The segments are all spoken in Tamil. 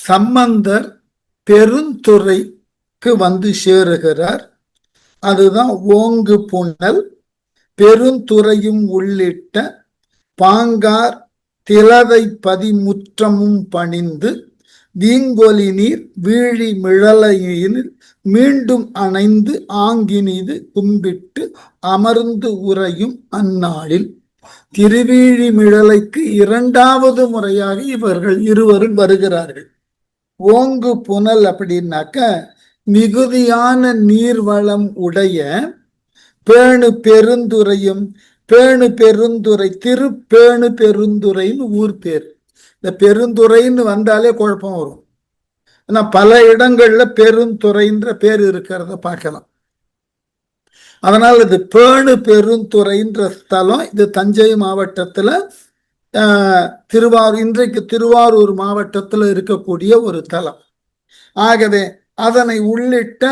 சம்பந்தர் பெருந்துறைக்கு வந்து சேருகிறார். அதுதான் ஓங்கு புனல் பெருந்துறையும் உள்ளிட்ட பாங்கார் திலதை பதிமுற்றமும் பணிந்து வீங்கொலி நீர் வீழி மிழலையில் மீண்டும் அணைந்து ஆங்கினிது கும்பிட்டு அமர்ந்து உறையும் அந்நாளில். திருவீழி மிழலைக்கு இரண்டாவது முறையாக இவர்கள் இருவரும் வருகிறார்கள். ஓங்கு புனல் அப்படின்னாக்க மிகுதியான நீர்வளம் உடைய பேணு பெருந்துறையும், பேணு பெருந்துறை திருப்பேணு பெருந்துறைன்னு ஊர் பேர். இந்த பெருந்துறைன்னு வந்தாலே குழப்பம் வரும். ஆனா பல இடங்கள்ல பெருந்துறைன்ற பேர் இருக்கிறத பார்க்கலாம். அதனால இது பேணு பெருந்துறைன்ற ஸ்தலம். இது தஞ்சை மாவட்டத்துல இன்றைக்கு திருவாரூர் மாவட்டத்தில் இருக்கக்கூடிய ஒரு தலம். ஆகவே அதனை உள்ளிட்ட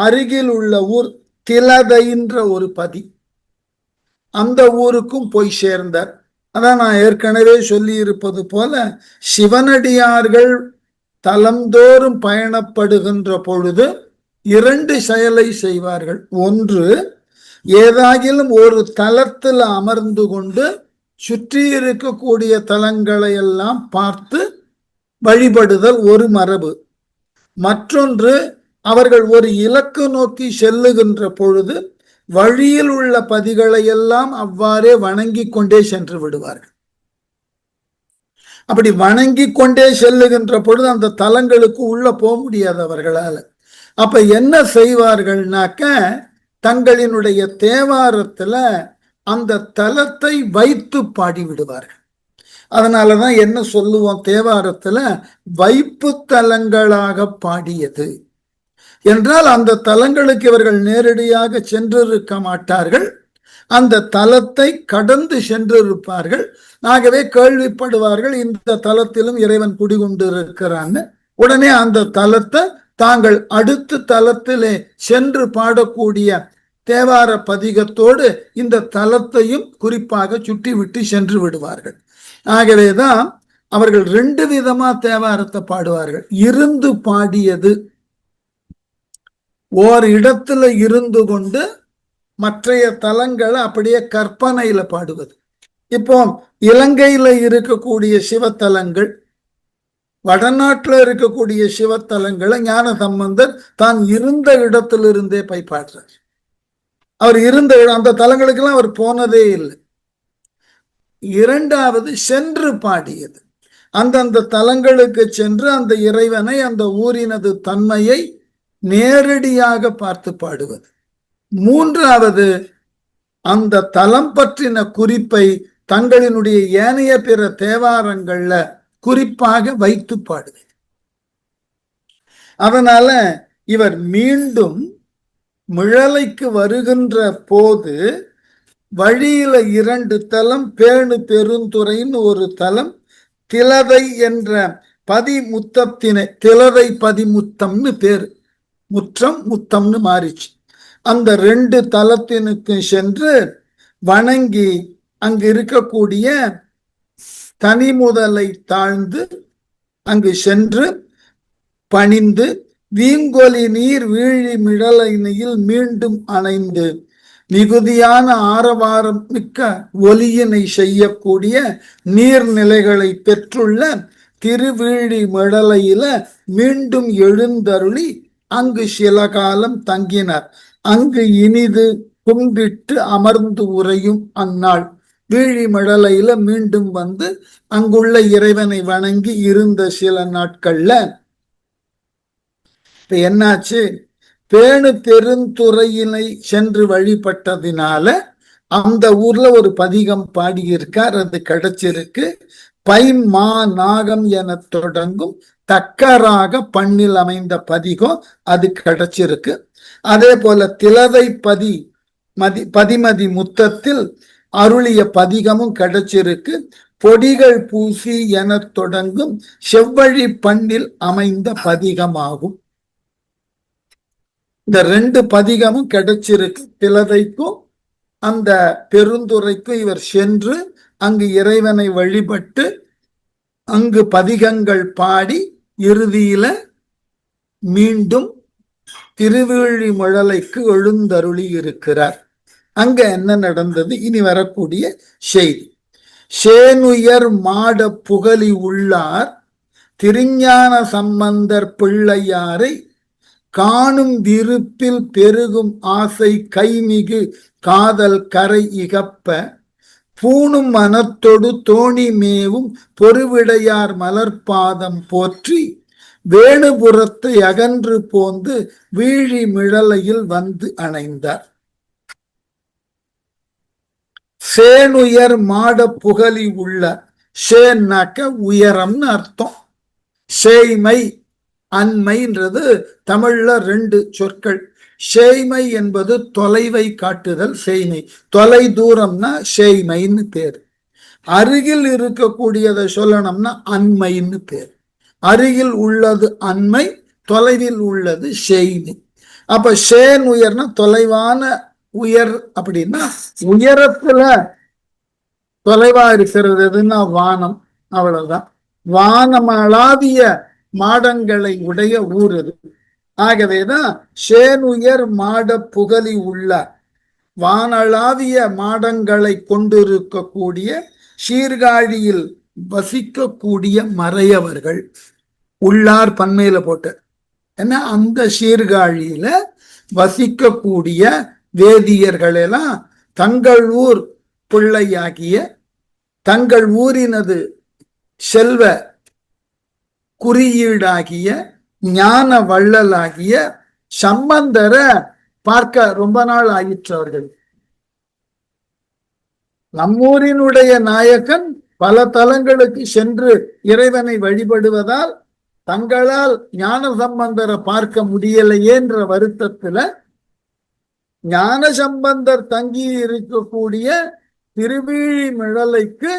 அருகில் உள்ள ஊர் திலதைன்ற ஒரு பதி. அந்த ஊருக்கும் போய் சேர்ந்தார். அதான் நான் ஏற்கனவே சொல்லி இருப்பது போல சிவனடியார்கள் தலந்தோறும் பயணப்படுகின்ற பொழுது இரண்டு செயலை செய்வார்கள். ஒன்று, ஏதாகிலும் ஒரு தலத்தில் அமர்ந்து கொண்டு சுற்றி இருக்கக்கூடிய தலங்களை எல்லாம் பார்த்து வழிபடுதல் ஒரு மரபு. மற்றொன்று, அவர்கள் ஒரு இலக்கு நோக்கி செல்லுகின்ற பொழுது வழியில் உள்ள பதிகளை எல்லாம் அவ்வாறே வணங்கி கொண்டே சென்று விடுவார்கள். அப்படி வணங்கி கொண்டே செல்லுகின்ற பொழுது அந்த தலங்களுக்கு உள்ள போக முடியாது அவர்களால். அப்ப என்ன செய்வார்கள்னாக்க, தங்களினுடைய தேவாரத்துல அந்த தலத்தை வைத்து பாடிவிடுவார்கள். அதனாலதான் என்ன சொல்லுவோம் தேவாரத்துல, வைப்பு தலங்களாக பாடியது என்றால் அந்த தலங்களுக்கு இவர்கள் நேரடியாக சென்றிருக்க மாட்டார்கள், அந்த தலத்தை கடந்து சென்றிருப்பார்கள். ஆகவே கேள்விப்படுவார்கள், இந்த தலத்திலும் இறைவன் குடிகொண்டிருக்கிறான்னு. உடனே அந்த தலத்தை தாங்கள் அடுத்த தலத்திலே சென்று பாடக்கூடிய தேவார பதிகத்தோடு இந்த தலத்தையும் குறிப்பாக சுட்டி விட்டு சென்று விடுவார்கள். ஆகவேதான் அவர்கள் ரெண்டு விதமா தேவாரத்தை பாடுவார்கள். இருந்து பாடியது, ஓர் இடத்துல இருந்து கொண்டு மற்றைய தலங்களை அப்படியே கற்பனையில பாடுவது. இப்போ இலங்கையில இருக்கக்கூடிய சிவத்தலங்கள், வடநாட்டுல இருக்கக்கூடிய சிவத்தலங்களை ஞான சம்பந்தர் தான் இருந்த இடத்திலிருந்தே போய் பாடுறார். அவர் இருந்த அந்த தலங்களுக்கெல்லாம் அவர் போனதே இல்லை. இரண்டாவது, சென்று பாடியது, அந்தந்த தலங்களுக்கு சென்று அந்த இறைவனை, அந்த ஊரினது தன்மையை நேரடியாக பார்த்து பாடுவது. மூன்றாவது, அந்த தலம் பற்றின குறிப்பை தங்களினுடைய ஏனைய பிற தேவாரங்கள்ல குறிப்பாக வைத்து பாடுவது. அதனால இவர் மீண்டும் மிழலைக்கு வருகின்ற போது வழியில இரண்டு தலம், பேணு பெருந்துறைன்னு ஒரு தலம், திலதை என்ற பதிமுத்தத்தினை, திலதை பதிமுத்தம்னு பேரு, முற்றம் முத்தம்னு மாறிச்சு. அந்த ரெண்டு தலத்தினுக்கு சென்று வணங்கி அங்கு இருக்கக்கூடிய தனி முதலை தாழ்ந்து அங்கு சென்று பணிந்து வீங்கொலி நீர் வீழி மிழலையில் மீண்டும் அணைந்து மிகுதியான ஆரவாரம் மிக்க ஒலியினை செய்யக்கூடிய நீர்நிலைகளை பெற்றுள்ள திருவீழி மிழலையில மீண்டும் எழுந்தருளி அங்கு சில காலம் தங்கினார். அங்கு இனிது கும்பிட்டு அமர்ந்து உறையும் அந்நாள். வீழி மிழலையில மீண்டும் வந்து அங்குள்ள இறைவனை வணங்கி இருந்த சில நாட்கள்ல இப்ப என்னாச்சு, பேணு பெருந்துறையினை சென்று வழிபட்டதினால அந்த ஊர்ல ஒரு பதிகம் பாடியிருக்கார், அது கிடைச்சிருக்கு. பை மா நாகம் என தொடங்கும் தக்கராக பண்ணில் அமைந்த பதிகம் அது கிடைச்சிருக்கு. அதே போல திலதை பதிமதி முத்தத்தில் அருளிய பதிகமும் கிடைச்சிருக்கு. பொடிகள் பூசி என தொடங்கும் செவ்வழி பண்ணில் அமைந்த பதிகமாகும். இந்த ரெண்டு பதிகமும் கிடைச்சிருக்கு. திலதைக்கும் அந்த பெருந்துறைக்கும் இவர் சென்று அங்கு இறைவனை வழிபட்டு அங்கு பதிகங்கள் பாடி இறுதியில மீண்டும் திருவிழிமழலைக்கு எழுந்தருளி இருக்கிறார். அங்க என்ன நடந்தது இனி வரக்கூடிய செய்தி. சேனுயர் மாட புகழி உள்ளார் திருஞான சம்பந்தர் பிள்ளையாரை காணும் விருப்பில் பெருகும் ஆசை கைமிகு காதல் கரை இகப்ப பூணும் மனத்தொடு தோணி மேவும் பொறுவிடையார் மலர்பாதம் போற்றி வேணுபுறத்தை அகன்று போந்து வீழி மிழலையில் வந்து அணைந்தார். சேனுயர் மாட புகழி உள்ள, சேன்னாக்க உயரம்னு அர்த்தம். சேய்மை அண்மைன்றது தமிழ்ல 2 சொற்கள். சேய்மை என்பது தொலைவை காட்டுதல் சேய்மை, தொலை தூரம்னா சேய்மைன்னு பேர். அருகில் இருக்கக்கூடியதை சொல்லணும்னா அண்மைன்னு பேர். அருகில் உள்ளது அண்மை, தொலைவில் உள்ளது சேய்மை. அப்ப சேன் உயர்னா தொலைவான உயர். அப்படின்னா உயரத்துல தொலைவா இருக்கிறது எதுன்னா வானம், அவ்வளவுதான். வானமளாவிய மாடங்களை உடைய ஊர் அது. ஆகவேதான் சேனுயர் மாட புகழி உள்ள, வானளாவிய மாடங்களை கொண்டிருக்கக்கூடிய சீர்காழியில் வசிக்கக்கூடிய மறையவர்கள். உள்ளார் பன்மையில போட்ட ஏன்னா அந்த சீர்காழியில வசிக்கக்கூடிய வேதியர்கள் எல்லாம் தங்கள் ஊர் பிள்ளையாகிய, தங்கள் ஊரினது செல்வ குறியீடாகிய, ஞான வள்ளலாகிய சம்பந்தரை பார்க்க ரொம்ப நாள் ஆயிற்று அவர்கள். நம்மூரினுடைய நாயகன் பல தலங்களுக்கு சென்று இறைவனை வழிபடுவதால் தங்களால் ஞான சம்பந்தரை பார்க்க முடியலையேன்ற வருத்தத்துல ஞான சம்பந்தர் தங்கி இருக்கக்கூடிய திருவிழிமிழலைக்கு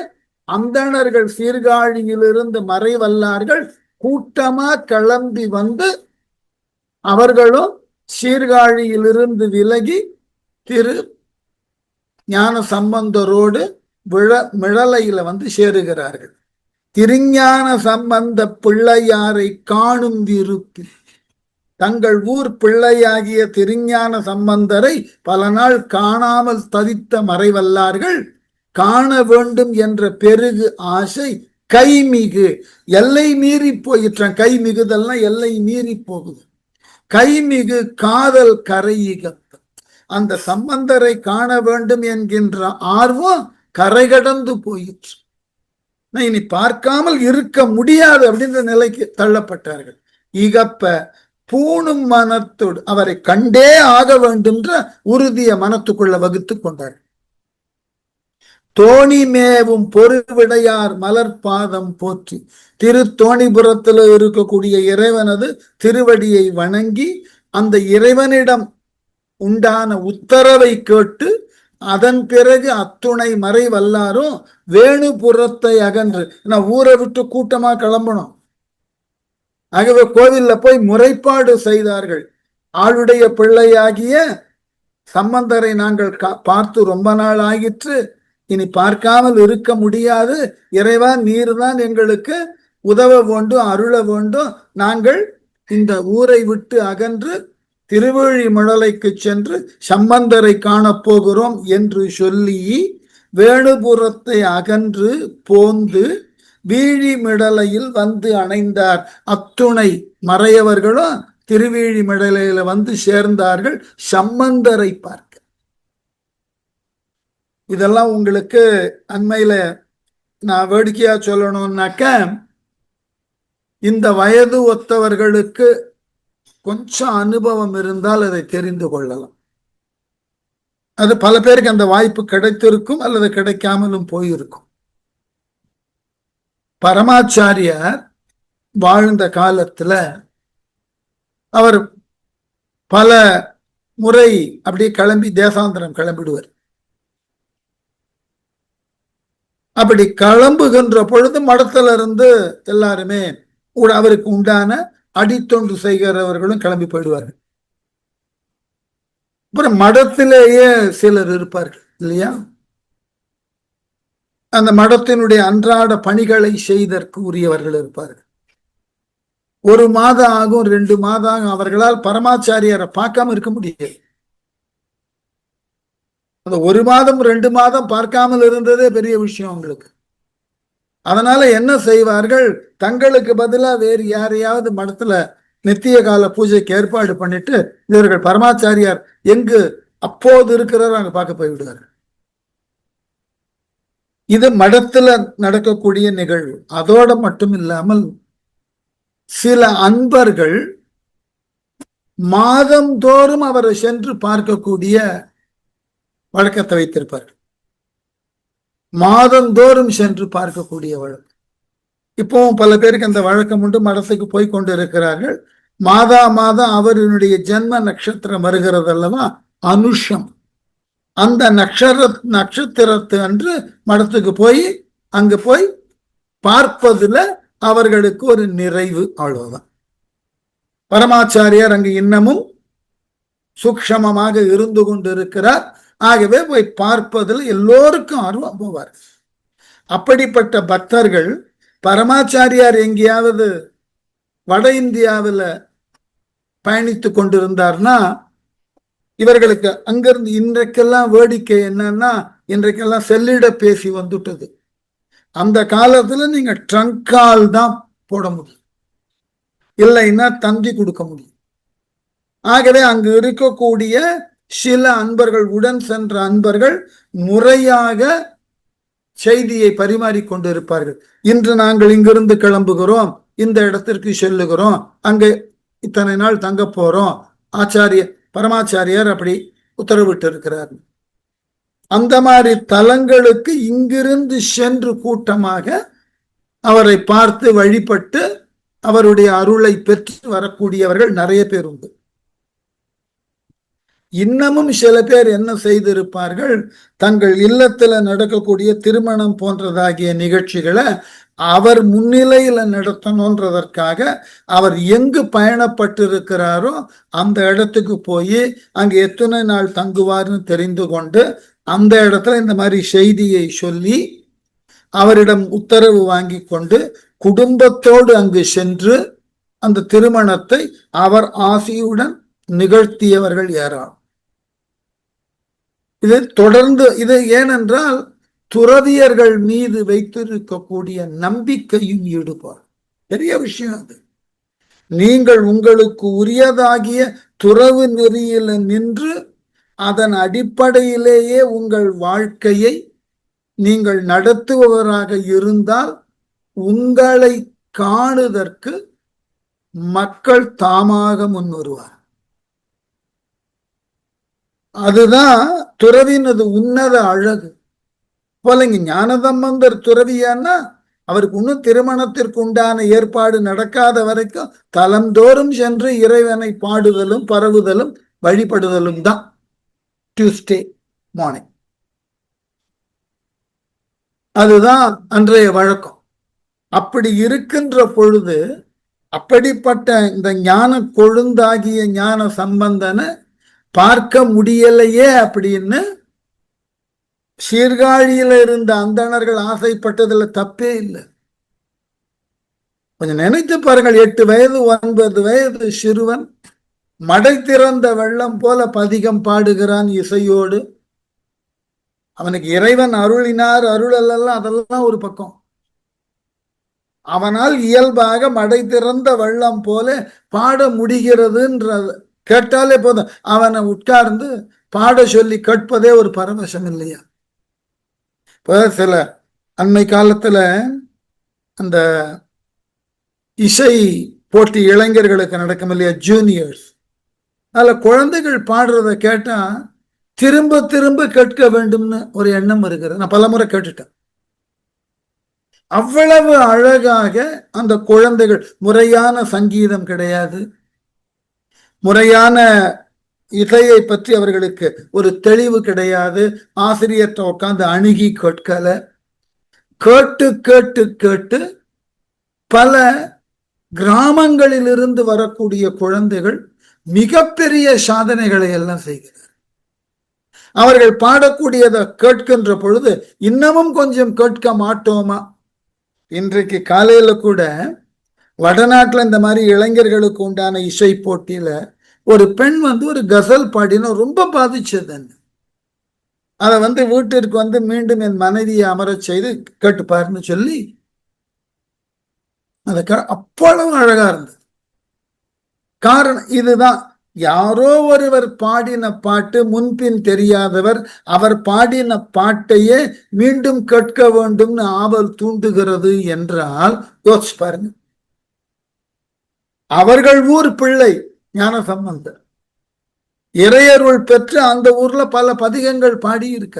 அந்தணர்கள் சீர்காழியிலிருந்து மறைவல்லார்கள் கூட்டமா கிளம்பி வந்து அவர்களும் சீர்காழியிலிருந்து விலகி திரு ஞான சம்பந்தரோடு மிழலையில வந்து சேருகிறார்கள். திருஞான சம்பந்த பிள்ளையாரை காணும் விருப்பில், தங்கள் ஊர் பிள்ளையாகிய திருஞான சம்பந்தரை பல நாள் காணாமல் தவித்த மறைவல்லார்கள் காண வேண்டும் என்ற பெருகு ஆசை கைமிகு, எல்லை மீறி போயிற்றான். கை மிகுதல்னா எல்லை மீறி போகுது. கைமிகு காதல் கரையிக, அந்த சம்பந்தரை காண வேண்டும் என்கின்ற ஆர்வம் கரை கடந்து போயிற்று. இனி பார்க்காமல் இருக்க முடியாது அப்படின்ற நிலைக்கு தள்ளப்பட்டார்கள். இகப்ப பூணும் மனத்தோடு அவரை கண்டே ஆக வேண்டும்ன்ற உறுதிய மனத்துக்குள்ள வகுத்து கொண்டார்கள். தோணி மேவும் பொறுவிடையார் மலர்பாதம் போற்றி, திருத்தோணிபுரத்தில் இருக்கக்கூடிய இறைவனது திருவடியை வணங்கி அந்த இறைவனிடம் உண்டான உத்தரவை கேட்டு அதன் பிறகு அத்துணை மறை வல்லாரும் வேணுபுறத்தை அகன்று, நான் ஊரை விட்டு கூட்டமா கிளம்பணும். ஆகவே கோவில்ல போய் முறைப்பாடு செய்தார்கள். ஆளுடைய பிள்ளையாகிய சம்பந்தரை நாங்கள் பார்த்து ரொம்ப நாள் ஆகிற்று, இனி பார்க்காமல் இருக்க முடியாது. இறைவா நீர் தான் எங்களுக்கு உதவ வேண்டும், அருள வேண்டும். நாங்கள் இந்த ஊரை விட்டு அகன்று திருவிழிமழலைக்கு சென்று சம்பந்தரை காணப்போகிறோம் என்று சொல்லி வேணுபுரத்தை அகன்று போந்து வீழிமிடலையில் வந்து அணைந்தார். அத்துணை மறையவர்களும் திருவிழிமிடலையில வந்து சேர்ந்தார்கள் சம்பந்தரை பார்க்க. இதெல்லாம் உங்களுக்கு அண்மையில நான் வேடிக்கையா சொல்லணும்னாக்க, இந்த வயது ஒத்தவர்களுக்கு கொஞ்சம் அனுபவம் இருந்தால் அதை தெரிந்து கொள்ளலாம். அது பல பேருக்கு அந்த வாய்ப்பு கிடைத்திருக்கும் அல்லது கிடைக்காமலும் போயிருக்கும். பரமாச்சாரியார் வாழ்ந்த காலத்துல அவர் பல முறை அப்படியே கிளம்பி தேசாந்திரம் கிளம்பிடுவார். அப்படி கிளம்புகின்ற பொழுது மடத்துல இருந்து எல்லாருமே அவருக்கு உண்டான அடித்தொண்டு செய்கிறவர்களும் கிளம்பி போயிடுவார்கள். அப்புறம் மடத்திலேயே சிலர் இருப்பார்கள் இல்லையா, அந்த மடத்தினுடைய அன்றாட பணிகளை செய்தற்கு உரியவர்கள் இருப்பார்கள். 1 மாதம் ஆகும், 2 மாதம் ஆகும், அவர்களால் பரமாச்சாரியரை பார்க்காம இருக்க முடியாது. அந்த 1 மாதம் 2 மாதம் பார்க்காமல் இருந்ததே பெரிய விஷயம் அவங்களுக்கு. அதனால என்ன செய்வார்கள், தங்களுக்கு பதிலா வேறு யாரையாவது மடத்துல நித்திய கால பூஜைக்கு ஏற்பாடு பண்ணிட்டு இவர்கள் பரமாச்சாரியார் எங்கு அப்போது இருக்கிறாரோ அங்க பார்க்க போய்விடுவார்கள். இது மடத்துல நடக்கக்கூடிய நிகழ்வு. அதோட மட்டும் இல்லாமல் சில அன்பர்கள் மாதந்தோறும் அவரை சென்று பார்க்கக்கூடிய வழக்கத்தை வைத்திருப்பார்கள். மாதந்தோறும் சென்று பார்க்கக்கூடிய வழக்கம். இப்பவும் பல பேருக்கு அந்த வழக்கம் உண்டு. மடத்துக்கு போய் கொண்டு இருக்கிறார்கள். மாதம் அவருடைய ஜென்ம நட்சத்திரம் வருகிறது அல்லவா, அனுஷம். அந்த நட்சத்திரத்து அன்று மடத்துக்கு போய் அங்கு போய் பார்ப்பதுல அவர்களுக்கு ஒரு நிறைவு, அவ்வளவுதான். பரமாச்சாரியார் அங்கு இன்னமும் சூக்ஷமமாக இருந்து கொண்டு இருக்கிறார். ஆகவே போய் பார்ப்பதில் எல்லோருக்கும் ஆர்வம் போவார். அப்படிப்பட்ட பக்தர்கள் பரமாச்சாரியார் எங்கேயாவது வட இந்தியாவில் பயணித்து கொண்டிருந்தார்னா இவர்களுக்கு அங்கிருந்து, இன்றைக்கெல்லாம் வேடிக்கை என்னன்னா, இன்றைக்கெல்லாம் செல்லிட பேசி வந்துட்டது. அந்த காலத்துல நீங்க ட்ரங்கால் தான் போட முடியும், இல்லைன்னா தந்தி கொடுக்க முடியும். ஆகவே அங்கு இருக்கக்கூடிய சில அன்பர்கள், உடன் சென்ற அன்பர்கள் முறையாக செய்தியை பரிமாறிக்கொண்டு இருப்பார்கள். இன்று நாங்கள் இங்கிருந்து கிளம்புகிறோம், இந்த இடத்திற்கு செல்லுகிறோம், அங்கே இத்தனை நாள் தங்க போறோம், பரமாச்சாரியார் அப்படி உத்தரவிட்டு இருக்கிறார். அந்த மாதிரி தலங்களுக்கு இங்கிருந்து சென்று கூட்டமாக அவரை பார்த்து வழிபட்டு அவருடைய அருளை பெற்று வரக்கூடியவர்கள் நிறைய பேர் உண்டு. இன்னமும் சில பேர் என்ன செய்திருப்பார்கள், தங்கள் இல்லத்துல நடக்கக்கூடிய திருமணம் போன்றதாகிய நிகழ்ச்சிகளை அவர் முன்னிலையில நடத்தணுன்றதற்காக அவர் எங்கு பயணப்பட்டிருக்கிறாரோ அந்த இடத்துக்கு போய் அங்கு எத்தனை நாள் தங்குவார்னு தெரிந்து கொண்டு அந்த இடத்துல இந்த மாதிரி செய்தியை சொல்லி அவரிடம் உத்தரவு வாங்கி கொண்டு குடும்பத்தோடு அங்கு சென்று அந்த திருமணத்தை அவர் ஆசியுடன் நிகழ்த்தியவர்கள் ஏராளம். இது தொடர்ந்து, இது ஏனென்றால் துறவியர்கள் மீது வைத்திருக்கக்கூடிய நம்பிக்கையும் ஈடுபாடு பெரிய விஷயம். அது நீங்கள் உங்களுக்கு உரியதாகிய துறவு நெறியில நின்று அதன் அடிப்படையிலேயே உங்கள் வாழ்க்கையை நீங்கள் நடத்துபவராக இருந்தால் உங்களை காணுதற்கு மக்கள் தாமாக முன் வருவார். அதுதான் துறவினது உன்னத அழகு. போல இங்க ஞானசம்பந்தர் துறவியான்னா அவருக்கு இன்னும் திருமணத்திற்கு உண்டான ஏற்பாடு நடக்காத வரைக்கும் தலந்தோறும் சென்று இறைவனை பாடுதலும் பரவுதலும் வழிபடுதலும் தான் டியூஸ்டே மார்னிங். அதுதான் அன்றைய வழக்கம். அப்படி இருக்கின்ற பொழுது அப்படிப்பட்ட இந்த ஞான கொழுந்தாகிய ஞான சம்பந்தனை பார்க்க முடியலையே அப்படின்னு சீர்காழியில இருந்த அந்தணர்கள் ஆசைப்பட்டதுல தப்பே இல்லை. கொஞ்சம் நினைத்து பாருங்கள், 8 வயது 9 வயது சிறுவன் மடை திறந்த வெள்ளம் போல பதிகம் பாடுகிறான் இசையோடு. அவனுக்கு இறைவன் அருளினார், அருளெல்லாம் அதெல்லாம் ஒரு பக்கம். அவனால் இயல்பாக மடை திறந்த வெள்ளம் போல பாட முடிகிறதுன்றது கேட்டாலே போதும். அவனை உட்கார்ந்து பாட சொல்லி கேட்பதே ஒரு பரவசம் இல்லையா? இப்போ சில அண்மை காலத்துல அந்த இசை போட்டி இளைஞர்களுக்கு நடக்கும் இல்லையா, ஜூனியர்ஸ், அதுல குழந்தைகள் பாடுறத கேட்டா திரும்ப திரும்ப கேட்க வேண்டும்னு ஒரு எண்ணம் இருக்கிறது. நான் பலமுறை கேட்டுட்டேன். அவ்வளவு அழகாக அந்த குழந்தைகள், முறையான சங்கீதம் கிடையாது, முறையான இசையை பற்றி அவர்களுக்கு ஒரு தெளிவு கிடையாது, ஆசிரியர்கிட்ட உட்கார்ந்து அணுகி கேட்கல, கேட்டு கேட்டு கேட்டு பல கிராமங்களிலிருந்து வரக்கூடிய குழந்தைகள் மிகப்பெரிய சாதனைகளை எல்லாம் செய்கிறார். அவர்கள் பாடக்கூடியதை கேட்கின்ற பொழுது இன்னமும் கொஞ்சம் கேட்க மாட்டோமா? இன்றைக்கு காலையில கூட வடநாட்டுல இந்த மாதிரி இளைஞர்களுக்கு உண்டான இசை போட்டியில ஒரு பெண் ஒரு கசல் பாடின ரொம்ப பாதிச்சது. அதை வீட்டிற்கு மீண்டும் என் மனைவியை அமரச் செய்து கேட்டுப்பாருன்னு சொல்லி அவ்வளவு அழகா இருந்தது. காரணம் இதுதான், யாரோ ஒருவர் பாடின பாட்டு, முன்பின் தெரியாதவர் அவர் பாடின பாட்டையே மீண்டும் கேட்க வேண்டும்னு ஆவல் தூண்டுகிறது என்றால் யோசிச்சு பாருங்க. அவர்கள் ஊர் பிள்ளை ஞானசம்பந்தர் இறையருள் பெற்று அந்த ஊர்ல பல பதிகங்கள் பாடி இருக்க.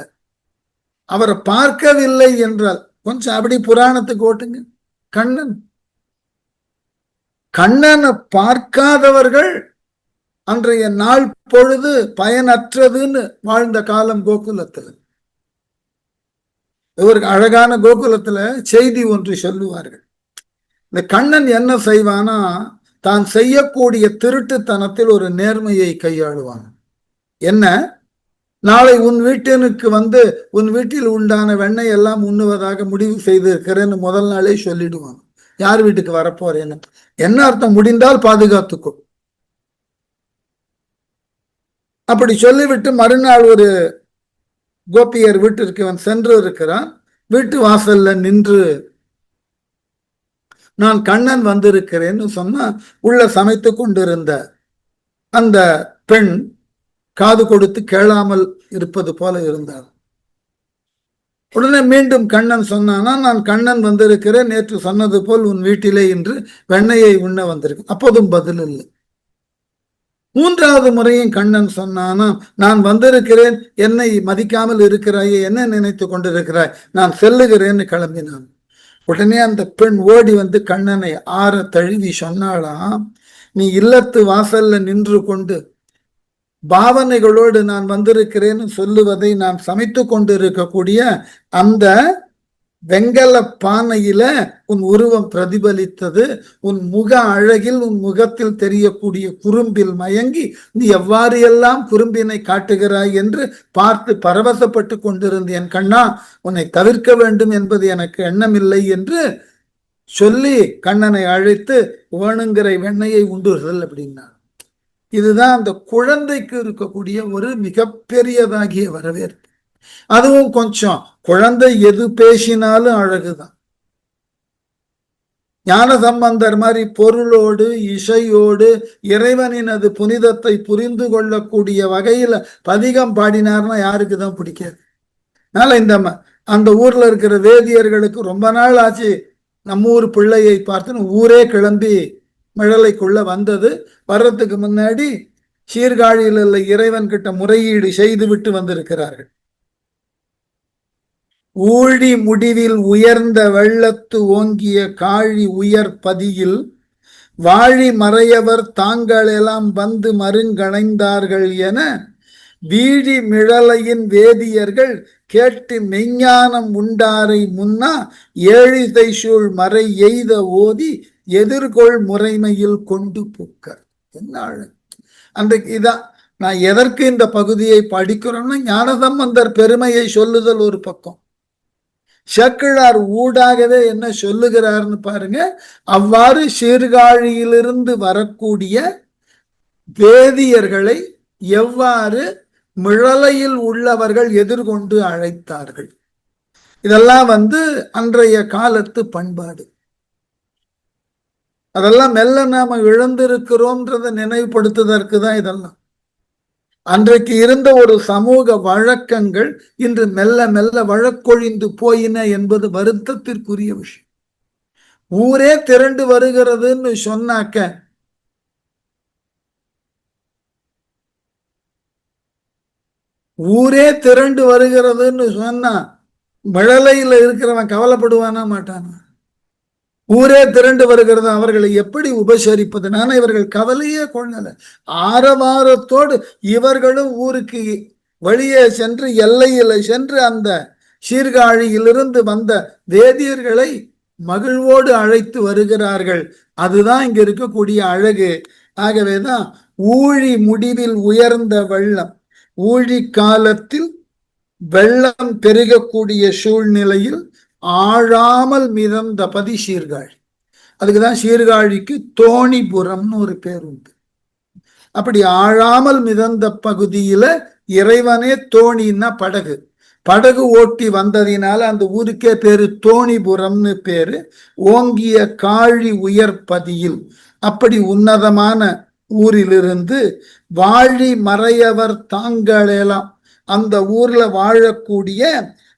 அவரை பார்க்கவில்லை என்றால் கொஞ்சம் அப்படி புராணத்துக்கு ஓட்டுங்க. கண்ணனை பார்க்காதவர்கள் அன்றைய நாள் பொழுது பயனற்றதுன்னு வாழ்ந்த காலம் கோகுலத்துல. இவருக்கு அழகான கோகுலத்துல செய்தி ஒன்று சொல்லுவார்கள். இந்த கண்ணன் என்ன செய்வானா, தான் செய்யக்கூடிய திருட்டுத்தனத்தில் ஒரு நேர்மையை கையாளுவான். என்ன, நாளை உன் வீட்டினுக்கு உன் வீட்டில் உண்டான வெண்ணெய் எல்லாம் உண்ணுவதாக முடிவு செய்திருக்கிறேன்னு முதல் நாளே சொல்லிடுவான். யார் வீட்டுக்கு வரப்போறேன்னு. என்ன அர்த்தம், முடிந்தால் பாதுகாத்துக்கும். அப்படி சொல்லிவிட்டு மறுநாள் ஒரு கோபியர் வீட்டிற்கு சென்று இருக்கிறான். வீட்டு வாசல்ல நின்று நான் கண்ணன் வந்திருக்கிறேன்னு சொன்னா, உள்ள சமைத்து கொண்டிருந்த அந்த பெண் காது கொடுத்து கேளாமல் இருப்பது போல இருந்தார். உடனே மீண்டும் கண்ணன் சொன்னானா, நான் கண்ணன் வந்திருக்கிறேன், நேற்று சொன்னது போல் உன் வீட்டிலே இன்று வெண்ணையை உண்ண வந்திருக்கேன். அப்போதும் பதில் இல்லை. மூன்றாவது முறையும் கண்ணன் சொன்னானா, நான் வந்திருக்கிறேன், என்னை மதிக்காமல் இருக்கிறாயே, என்ன நினைத்து கொண்டிருக்கிறாய், நான் செல்லுகிறேன்னு கிளம்பினான். உடனே அந்த பெண் ஓடி கண்ணனை ஆற தழுவி சொன்னாலாம், நீ இல்லத்து வாசல்ல நின்று கொண்டு பாவனைகளோடு நான் வந்திருக்கிறேன்னு சொல்லுவதை நான் சமைத்து கொண்டு இருக்கக்கூடிய அந்த வெங்கல பானையில உன் உருவம் பிரதிபலித்தது. உன் முக அழகில், உன் முகத்தில் தெரியக்கூடிய குறும்பில் மயங்கி நீ எவ்வாறு எல்லாம் குறும்பினை காட்டுகிறாய் என்று பார்த்து பரவசப்பட்டு கொண்டிருந்தேன். கண்ணா, உன்னை தவிர்க்க வேண்டும் என்பது எனக்கு எண்ணமில்லை என்று சொல்லி கண்ணனை அழைத்து வேணுங்கிற வெண்ணையை உண்டுகள் அப்படின்னா. இதுதான் அந்த குழந்தைக்கு இருக்கக்கூடிய ஒரு மிகப்பெரியதாகிய வரவேற்பு. அதுவும் கொஞ்சம் குழந்தை எது பேசினாலும் அழகுதான். ஞானசம்பந்தர் மாதிரி பொருளோடு இசையோடு இறைவனினது புனிதத்தை புரிந்து கொள்ளக்கூடிய வகையில பதிகம் பாடினார்னா யாருக்கு தான் பிடிக்காது. அதனால அந்த ஊர்ல இருக்கிற வேதியர்களுக்கு ரொம்ப நாள் ஆச்சு நம்ம ஊர் பிள்ளையை பார்த்து ஊரே கிளம்பி மழலைக்குள்ள வந்தது. வர்றதுக்கு முன்னாடி சீர்காழியில் உள்ள இறைவன் கிட்ட முறையீடு செய்து விட்டு வந்திருக்கிறார்கள். ஊழி முடிவில் உயர்ந்த வெள்ளத்து ஓங்கிய காழி உயர் பதியில் வாழி மறையவர் தாங்களெல்லாம் மருங்கணைந்தார்கள் என வீழி மிழலையின் வேதியர்கள் கேட்டு மெஞ்ஞானம் உண்டாரை முன்னா ஏழிதை சூழ் மறை எய்த ஓதி எதிர்கொள் முறைமையில் கொண்டு புக்க. என்ன அன்றைக்கு இதான் நான் எதற்கு இந்த பகுதியை படிக்கிறோம்னா, ஞானசம்பந்தர் பெருமையை சொல்லுதல் ஒரு பக்கம், சேக்கிழார் ஊடாகவே என்ன சொல்லுகிறார்னு பாருங்க. அவ்வாறு சீர்காழியிலிருந்து வரக்கூடிய வேதியர்களை எவ்வாறு மிழலையில் உள்ளவர்கள் எதிர்கொண்டு அழைத்தார்கள். இதெல்லாம் அன்றைய காலத்து பண்பாடு. அதெல்லாம் மெல்ல நாம இழந்திருக்கிறோம்ன்றதை நினைவுபடுத்துவதற்கு தான் இதெல்லாம். அன்றைக்கு இருந்த ஒரு சமூக வழக்கங்கள் இன்று மெல்ல மெல்ல வழக்கொழிந்து போயின என்பது வருத்தத்திற்குரிய விஷயம். ஊரே திரண்டு வருகிறதுன்னு சொன்னாக்க ஊரே திரண்டு வருகிறதுன்னு சொன்னா மழலையில இருக்கிறவன் கவலைப்படுவானா மாட்டானா? ஊரே திரண்டு வருகிறது, அவர்களை எப்படி உபசரிப்பது? நான் இவர்கள் கவலையே கொள்ளல. ஆரவாரத்தோடு இவர்களும் ஊருக்கு வெளியே சென்று எல்லையில சென்று அந்த சீர்காழியிலிருந்து வந்த வேதியர்களை மகிழ்வோடு அழைத்து வருகிறார்கள். அதுதான் இங்க இருக்கக்கூடிய அழகு. ஆகவேதான் ஊழி முடிவில் உயர்ந்த வெள்ளம், ஊழி காலத்தில் வெள்ளம் பெருகக்கூடிய சூழ்நிலையில் ஆழாமல் மிதந்த பதி சீர்காழி. அதுக்குதான் சீர்காழிக்கு தோணிபுரம்னு ஒரு பேர் உண்டு. அப்படி ஆழாமல் மிதந்த பகுதியில இறைவனே தோணின்னா படகு, படகு ஓட்டி வந்ததினால அந்த ஊருக்கே பேரு தோணிபுரம்னு பேரு. ஓங்கிய காழி உயர்பதியில், அப்படி உன்னதமான ஊரிலிருந்து வாழி மறையவர் தாங்களெல்லாம், அந்த ஊர்ல வாழக்கூடிய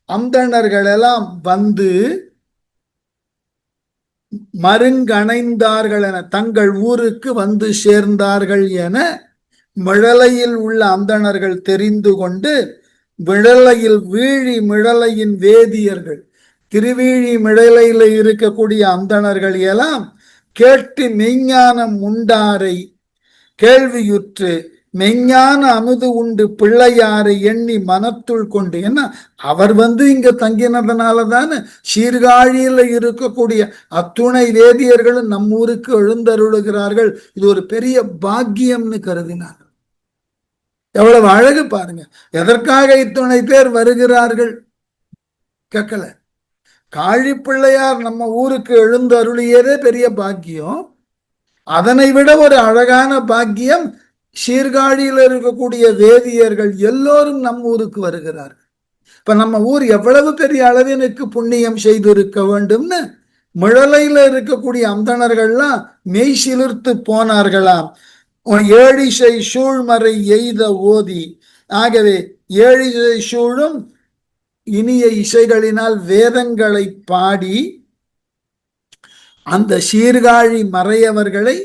அந்தணர்கள் எல்லாம் வந்து மருங்கணைந்தார்கள் என, தங்கள் ஊருக்கு வந்து சேர்ந்தார்கள் என மிழலையில் உள்ள அந்தணர்கள் தெரிந்து கொண்டு, மிழலையில் வீழி மிழலையின் வேதியர்கள், திருவீழி மிழலையில இருக்கக்கூடிய அந்தணர்கள் எல்லாம் கேட்டு மெய்ஞானம் உண்டாரை கேள்வியுற்று மெஞ்ஞான அமுது உண்டு பிள்ளையாரை எண்ணி மனத்துள் கொண்டு. ஏன்னா அவர் வந்து இங்க தங்கினதுனாலதானே சீர்காழியில இருக்கக்கூடிய அத்துணை வேதியர்களும் நம்மூருக்கு எழுந்தருளுகிறார்கள். இது ஒரு பெரிய பாக்கியம்னு கருதினார். எவ்வளவு அழகு பாருங்க. எதற்காக இத்துணை பேர் வருகிறார்கள் கேட்கல. காழி பிள்ளையார் நம்ம ஊருக்கு எழுந்தருளியதே பெரிய பாக்கியம். அதனை விட ஒரு அழகான பாக்கியம், சீர்காழியில் இருக்கக்கூடிய வேதியர்கள் எல்லோரும் நம் ஊருக்கு வருகிறார்கள். இப்ப நம்ம ஊர் எவ்வளவு பெரிய அளவினுக்கு புண்ணியம் செய்திருக்க வேண்டும்னு மிழலையில இருக்கக்கூடிய அந்தணர்கள்லாம் மெய் சிலிர்த்து போனார்களாம். ஏழிசை சூழ்மறை எய்த ஓதி. ஆகவே ஏழிசை சூழும் இனிய இசைகளினால் வேதங்களை பாடி அந்த சீர்காழி மறையவர்களை,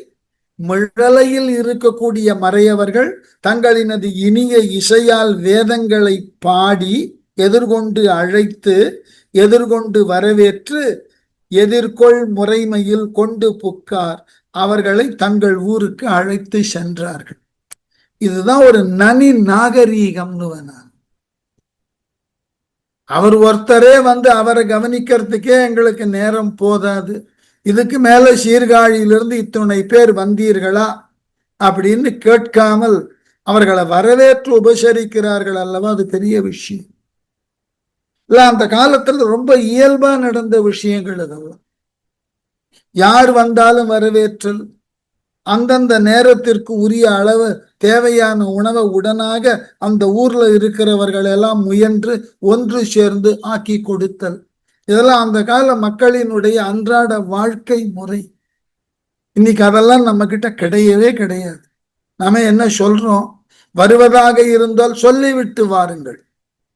மிழலையில் இருக்கக்கூடிய மறையவர்கள் தங்களினது இனிய இசையால் வேதங்களை பாடி எதிர்கொண்டு அழைத்து எதிர்கொண்டு வரவேற்று எதிர்கொள் முறைமையில் கொண்டு புக்கார், அவர்களை தங்கள் ஊருக்கு அழைத்து சென்றார்கள். இதுதான் ஒரு நனி நாகரீகம்னு வேணாம். அவர் ஒருத்தரே வந்து அவரை கவனிக்கிறதுக்கே எங்களுக்கு நேரம் போதாது, இதுக்கு மேல சீர்காழியிலிருந்து இத்துணை பேர் வந்தீர்களா அப்படின்னு கேட்காமல் அவர்களை வரவேற்று உபசரிக்கிறார்கள் அல்லவா, அது பெரிய விஷயம் இல்ல. அந்த காலத்துல ரொம்ப இயல்பா நடந்த விஷயங்கள் அதெல்லாம். யார் வந்தாலும் வரவேற்றல், அந்தந்த நேரத்திற்கு உரிய அளவு தேவையான உணவை உடனாக அந்த ஊர்ல இருக்கிறவர்கள் எல்லாம் முயன்று ஒன்று சேர்ந்து ஆக்கி கொடுத்தல், இதெல்லாம் அந்த கால மக்களினுடைய அன்றாட வாழ்க்கை முறை. இன்னைக்கு அதெல்லாம் நம்ம கிட்ட கிடையவே கிடையாது. நாம என்ன சொல்றோம், வருவதாக இருந்தால் சொல்லிவிட்டு வாருங்கள்,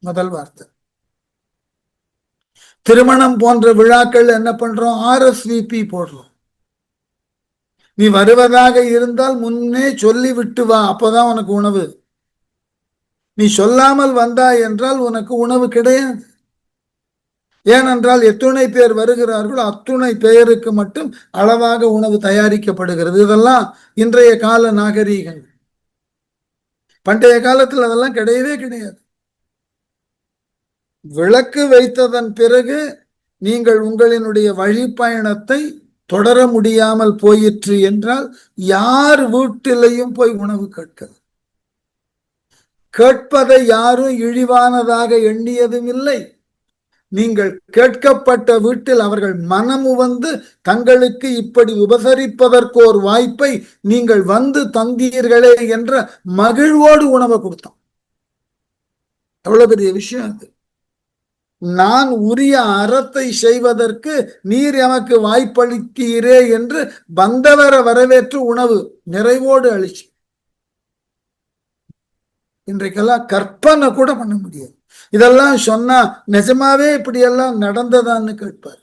முதல் வார்த்தை. திருமணம் போன்ற விழாக்கள் என்ன பண்றோம், RSVP போடுறோம். நீ வருவதாக இருந்தால் முன்னே சொல்லிவிட்டு வா, அப்போதான் உனக்கு உணவு. நீ சொல்லாமல் வந்தாய் என்றால் உனக்கு உணவு கிடையாது. ஏனென்றால் எத்துணை பேர் வருகிறார்களோ அத்துணை பெயருக்கு மட்டும் அளவாக உணவு தயாரிக்கப்படுகிறது. இதெல்லாம் இன்றைய கால நாகரீகங்கள். பண்டைய காலத்தில் அதெல்லாம் கிடையவே கிடையாது. விளக்கு வைத்ததன் பிறகு நீங்கள் உங்களினுடைய வழிப்பயணத்தை தொடர முடியாமல் போயிற்று என்றால் யார் வீட்டிலையும் போய் உணவு கேட்கிறது. கேட்பதை யாரும் இழிவானதாக எண்ணியதும் இல்லை. நீங்கள் கேட்கப்பட்ட வீட்டில் அவர்கள் மனமு வந்து தங்களுக்கு இப்படி உபசரிப்பதற்கு ஒரு வாய்ப்பை நீங்கள் வந்து தந்தீர்களே என்ற மகிழ்வோடு உணவை கொடுத்தோம். எவ்வளவு பெரிய விஷயம் அது. நான் உரிய அறத்தை செய்வதற்கு நீர் எமக்கு வாய்ப்பளித்தீரே என்று வந்தவரை வரவேற்று உணவு நிறைவோடு அளிச்சு. இன்றைக்கெல்லாம் கற்பனை கூட பண்ண முடியாது. இதெல்லாம் சொன்னா நிஜமாவே இப்படியெல்லாம் நடந்ததான்னு கேட்பார்.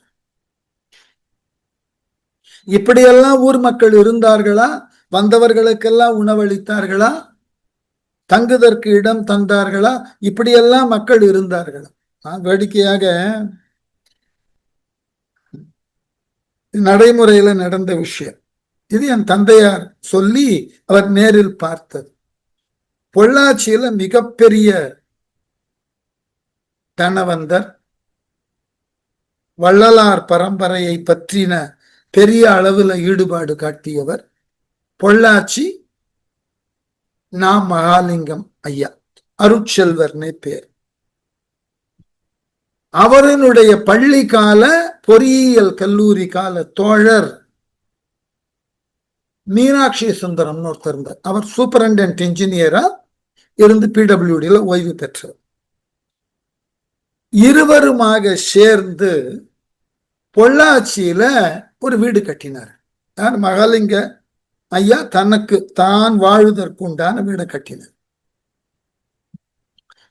இப்படியெல்லாம் ஊர் மக்கள் இருந்தார்களா? வந்தவர்களுக்கெல்லாம் உணவளித்தார்களா? தங்குதற்கு இடம் தந்தார்களா? இப்படியெல்லாம் மக்கள் இருந்தார்களா? வேடிக்கையாக நடைமுறையில நடந்த விஷயம் இது. என் தந்தையார் சொல்லி அவர் நேரில் பார்த்தது. பொள்ளாச்சியில மிகப்பெரிய தனவந்தர், வள்ளலார் பரம்பரையை பற்றின பெரிய அளவுல ஈடுபாடு காட்டியவர், பொள்ளாச்சி நா. மகாலிங்கம் ஐயா, அருட்செல்வர்னே பேர். அவரனுடைய பள்ளி கால பொறியியல் கல்லூரி கால தோழர் மீனாட்சி சுந்தரம்னு ஒருத்தர் இருந்தார். அவர் சூப்பரண்டென்ட் இன்ஜினியரா இருந்து பிடபிள்யூடியில ஓய்வு பெற்றார். இருவருமாக சேர்ந்து பொள்ளாச்சியில ஒரு வீடு கட்டினார். யார்? மகாலிங்க ஐயா தனக்கு தான் வாழ்வதற்குண்டான வீடு கட்டினார்.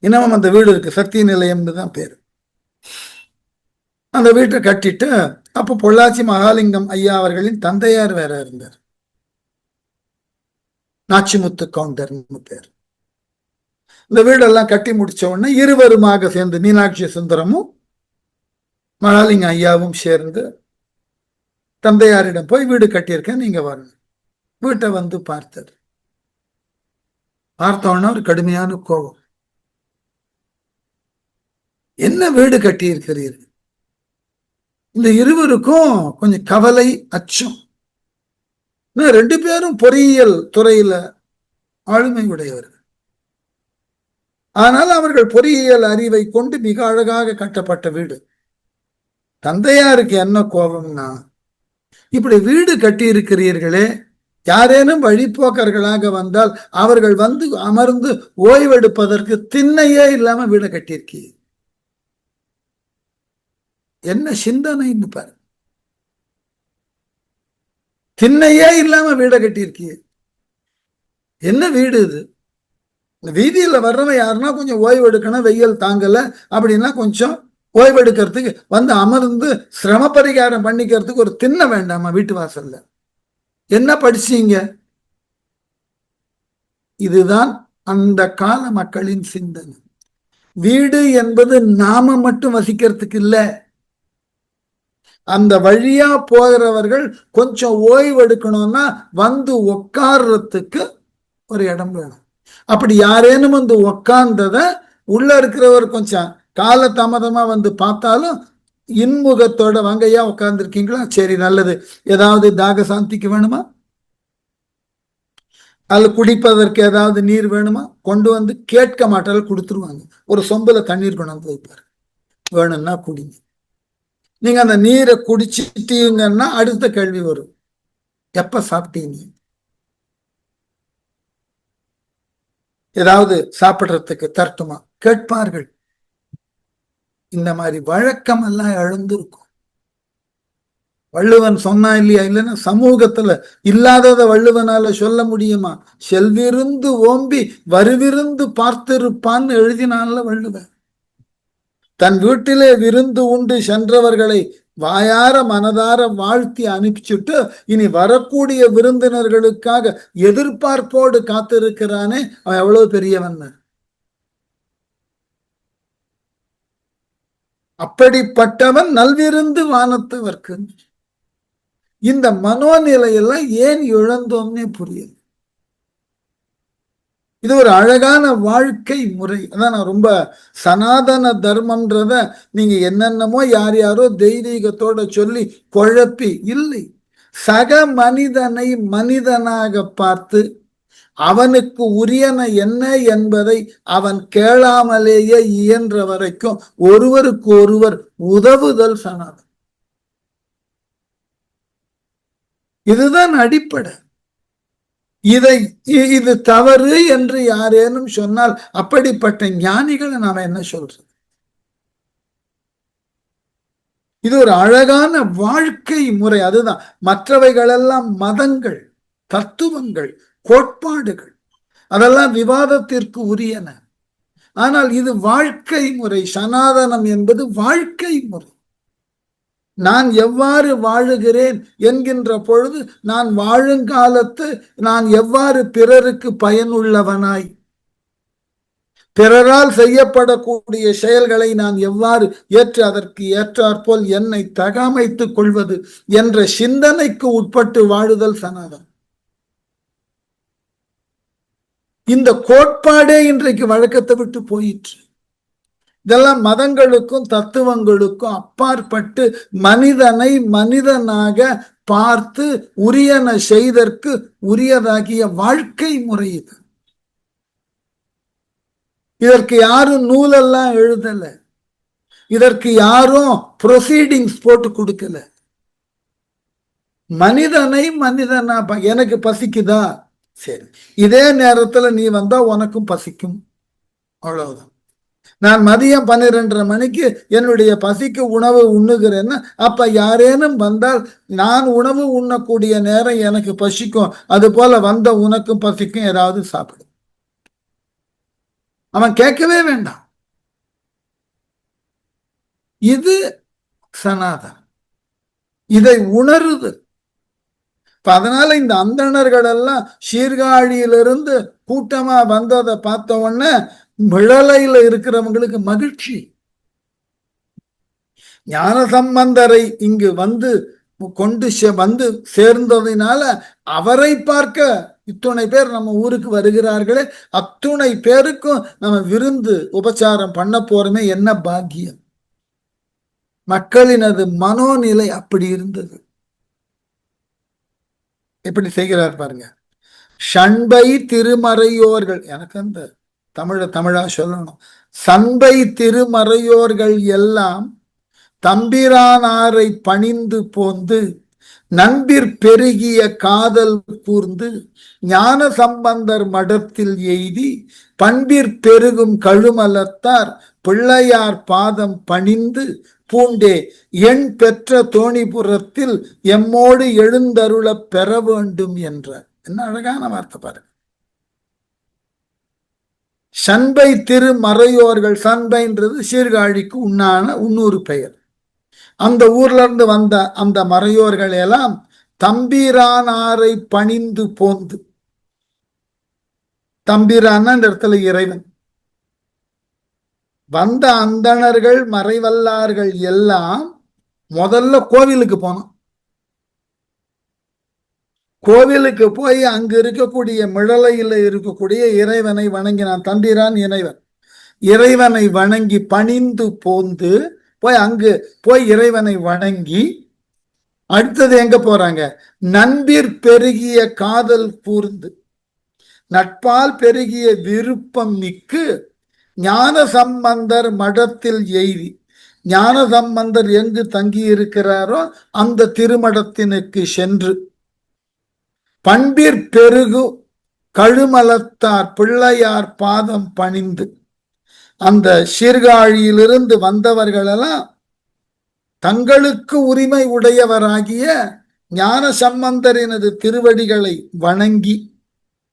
இன்னமும் அந்த வீடு இருக்கு, சத்திய நிலையம்னு தான் பேரு. அந்த வீட்டை கட்டிட்டு அப்ப பொள்ளாச்சி மகாலிங்கம் ஐயா அவர்களின் தந்தையார் வேற இருந்தார், நாச்சிமுத்து கவுண்டர்னு பேர். இந்த வீடெல்லாம் கட்டி முடிச்ச உடனே இருவருமாக சேர்ந்து மீனாட்சி சுந்தரமும் மகாலிங்க ஐயாவும் சேர்ந்து தந்தையாரிடம் போய் வீடு கட்டியிருக்கேன், நீங்க வரணும். வீட்டை வந்து பார்த்தது. பார்த்தோன்னா ஒரு கடுமையான கோபம். என்ன வீடு கட்டி இருக்கிறீர்கள்? இந்த இருவருக்கும் கொஞ்சம் கவலை, அச்சம். ரெண்டு பேரும் பொறியியல் துறையில ஆளுமை உடையவர்கள். ஆனால் அவர்கள் பொறியியல் அறிவை கொண்டு மிக அழகாக கட்டப்பட்ட வீடு. தந்தையாருக்கு என்ன கோபம்னா, இப்படி வீடு கட்டி இருக்கிறீர்களே, யாரேனும் வழிபோக்கர்களாக வந்தால் அவர்கள் வந்து அமர்ந்து ஓய்வெடுப்பதற்கு திண்ணையே இல்லாம வீடு கட்டியிருக்கீங்க. என்ன சிந்தனைன்னு பாரு. திண்ணையே இல்லாம வீட கட்டியிருக்கீங்க. என்ன வீடு இது? வீதியில வர்றவன் யாருன்னா கொஞ்சம் ஓய்வு எடுக்கணும், வெயில் தாங்கல அப்படின்னா கொஞ்சம் ஓய்வு எடுக்கிறதுக்கு வந்து அமர்ந்து சிரம பரிகாரம் பண்ணிக்கிறதுக்கு ஒரு திண்ணை வேண்டாமா வீட்டு வாசல்ல? என்ன படிச்சீங்க? இதுதான் அந்த கால மக்களின் சிந்தனை. வீடு என்பது நாம மட்டும் வசிக்கிறதுக்கு இல்ல, அந்த வழியா போகிறவர்கள் கொஞ்சம் ஓய்வு எடுக்கணும்னா வந்து உட்கார்றதுக்கு ஒரு இடம் வேணும். அப்படி யாரேனும் வந்து உட்கார்ந்தத உள்ள இருக்கிறவர் கொஞ்சம் கால தாமதமா வந்து பார்த்தாலும் இன்முகத்தோட, வாங்கையா உட்கார்ந்துருக்கீங்களா, சரி நல்லது, ஏதாவது தாக சாந்திக்கு வேணுமா, அல்ல குடிப்பதற்கு ஏதாவது நீர் வேணுமா, கொண்டு வந்து கேட்க மாட்டாலும் கொடுத்துருவாங்க. ஒரு சொம்புல தண்ணீர் கொண்டு வந்து வைப்பாரு, வேணும்னா குடிங்க. நீங்க அந்த நீரை குடிச்சிட்டீங்கன்னா அடுத்த கேள்வி வரும், எப்ப சாப்பிட்டீங்க, ஏதாவது சாப்பிடுறதுக்கு தரட்டுமா கேட்பார்கள். இந்த மாதிரி வழக்கம் எல்லாம் எழுந்திருக்கும். வள்ளுவன் சொன்னா இல்லையா? இல்லைன்னா சமூகத்துல இல்லாதத வள்ளுவனால சொல்ல முடியுமா? செல்விருந்து ஓம்பி வருவிருந்து பார்த்திருப்பான்னு எழுதினான்ல வள்ளுவன். தன் வீட்டிலே விருந்து உண்டு சென்றவர்களை வாயார மனதார வாழ்த்தி அனுப்பிச்சுட்டு இனி வரக்கூடிய விருந்தினர்களுக்காக எதிர்பார்ப்போடு காத்திருக்கிறானே, அவன் எவ்வளவு பெரியவன். அப்படிப்பட்டவன் நல்விருந்து வானத்தவர்க்கு. இந்த மனோநிலையெல்லாம் ஏன் இழந்தோம்னே புரியல. இது ஒரு அழகான வாழ்க்கை முறை. அதான் நான் ரொம்ப சனாதன தர்மம்ன்றத நீங்க என்னென்னமோ யார் யாரோ தெய்வீகத்தோட சொல்லி குழப்பி இல்லை. சக மனிதனை மனிதனாக பார்த்து அவனுக்கு உரியன என்ன என்பதை அவன் கேளாமலேயே இயன்ற வரைக்கும் ஒருவருக்கு ஒருவர் உதவுதல் சனாதனம். இதுதான் அடிப்படை. இது தவறு என்று யாரேனும் சொன்னால் அப்படிப்பட்ட ஞானிகளை நாம என்ன சொல்றது? இது ஒரு அழகான வாழ்க்கை முறை. அதுதான் மற்றவைகளெல்லாம் மதங்கள், தத்துவங்கள், கோட்பாடுகள், அதெல்லாம் விவாதத்திற்கு உரியன. ஆனால் இது வாழ்க்கை முறை. சனாதனம் என்பது வாழ்க்கை முறை. நான் எவ்வாறு வாழுகிறேன் என்கின்ற பொழுது நான் வாழுங்காலத்து நான் எவ்வாறு பிறருக்கு பயனுள்ளவனாய், பிறரால் செய்யப்படக்கூடிய செயல்களை நான் எவ்வாறு ஏற்று அதற்கு ஏற்றாற்போல் என்னை தகமைத்துக் கொள்வது என்ற சிந்தனைக்கு உட்பட்டு வாழுதல் சனாதனம். இந்த கோட்பாடே இன்றைக்கு வழக்கத்தை விட்டு போயிற்று. இதெல்லாம் மதங்களுக்கும் தத்துவங்களுக்கும் அப்பாற்பட்டு மனிதனை மனிதனாக பார்த்து உரியன செய்தற்கு உரியதாகிய வாழ்க்கை முறை இது. இதற்கு யாரும் நூலெல்லாம் எழுதல, இதற்கு யாரும் ப்ரொசீடிங்ஸ் போட்டு கொடுக்கல. மனிதனை மனிதனா எனக்கு பசிக்குதா, சரி, இதே நேரத்துல நீ வந்தா உனக்கும் பசிக்கும், அவ்வளவுதான். நான் மதியம் 12:30 மணிக்கு என்னுடைய பசிக்கு உணவு உண்ணுகிறேன்னா, அப்ப யாரேனும் வந்தால் நான் உணவு உண்ணக்கூடிய நேரம் எனக்கு பசிக்கும், அது போல வந்த உனக்கும் பசிக்கும், ஏதாவது சாப்பிடும். அவன் கேட்கவே வேண்டாம். இது சனாதனம், இதை உணருது. அதனால இந்த அந்தணர்கள் எல்லாம் சீர்காழியிலிருந்து கூட்டமா வந்ததை பார்த்த உடனே மிழலையில இருக்கிறவங்களுக்கு மகிழ்ச்சி. ஞானசம்பந்தரை இங்கு வந்து கொண்டு வந்து சேர்ந்ததினால அவரை பார்க்க இத்துணை பேர் நம்ம ஊருக்கு வருகிறார்களே, அத்துணை பேருக்கும் நம்ம விருந்து உபச்சாரம் பண்ண போறோமே, என்ன பாக்கியம். மக்களினது மனோநிலை அப்படி இருந்தது. எப்படி செய்கிறார் பாருங்க. சண்பை திருமறையோர்கள், எனக்கு அந்த தமிழா சொல்லணும், சண்பை திருமறையோர்கள் எல்லாம் தம்பிரானாரை பணிந்து போந்து நண்பிற் பெருகிய காதல் கூர்ந்து ஞான சம்பந்தர் மடத்தில் எய்தி பண்பிற் பெருகும் கழுமலத்தார் பிள்ளையார் பாதம் பணிந்து பூண்டே எண் பெற்ற தோணிபுரத்தில் எம்மோடு எழுந்தருள பெற வேண்டும் என்ற. என்ன அழகான வார்த்தை பாருங்க. சண்பை திருமறையோர்கள், சண்பைன்றது சீர்காழிக்கு உண்ணான இன்னொரு பெயர். அந்த ஊர்ல இருந்து வந்த அந்த மறையோர்கள் எல்லாம் தம்பிரானாரை பணிந்து போந்து, தம்பிரான இந்த இடத்துல இறைவன், வந்த அந்தணர்கள் மறைவல்லார்கள் எல்லாம் முதல்ல கோவிலுக்கு போனோம். கோவிலுக்கு போய் அங்கு இருக்கக்கூடிய மிழலையில் இருக்கக்கூடிய இறைவனை வணங்கினான். தம்பிரான் இறைவன், இறைவனை வணங்கி பணிந்து போந்து போய் அங்கு போய் இறைவனை வணங்கி அடுத்தது எங்க போறாங்க, நண்பிற் பெருகிய காதல் கூர்ந்து, நட்பால் பெருகிய விருப்பம் மிக்கு ஞான சம்பந்தர் மடத்தில் எய்தி, ஞான சம்பந்தர் எங்கு தங்கி இருக்கிறாரோ அந்த திருமடத்தினுக்கு சென்று பண்பிற் பெருகு கழுமலத்தார் பிள்ளையார் பாதம் பணிந்து, அந்த சீர்காழியிலிருந்து வந்தவர்களெல்லாம் தங்களுக்கு உரிமை உடையவராகிய ஞான சம்பந்தரினது திருவடிகளை வணங்கி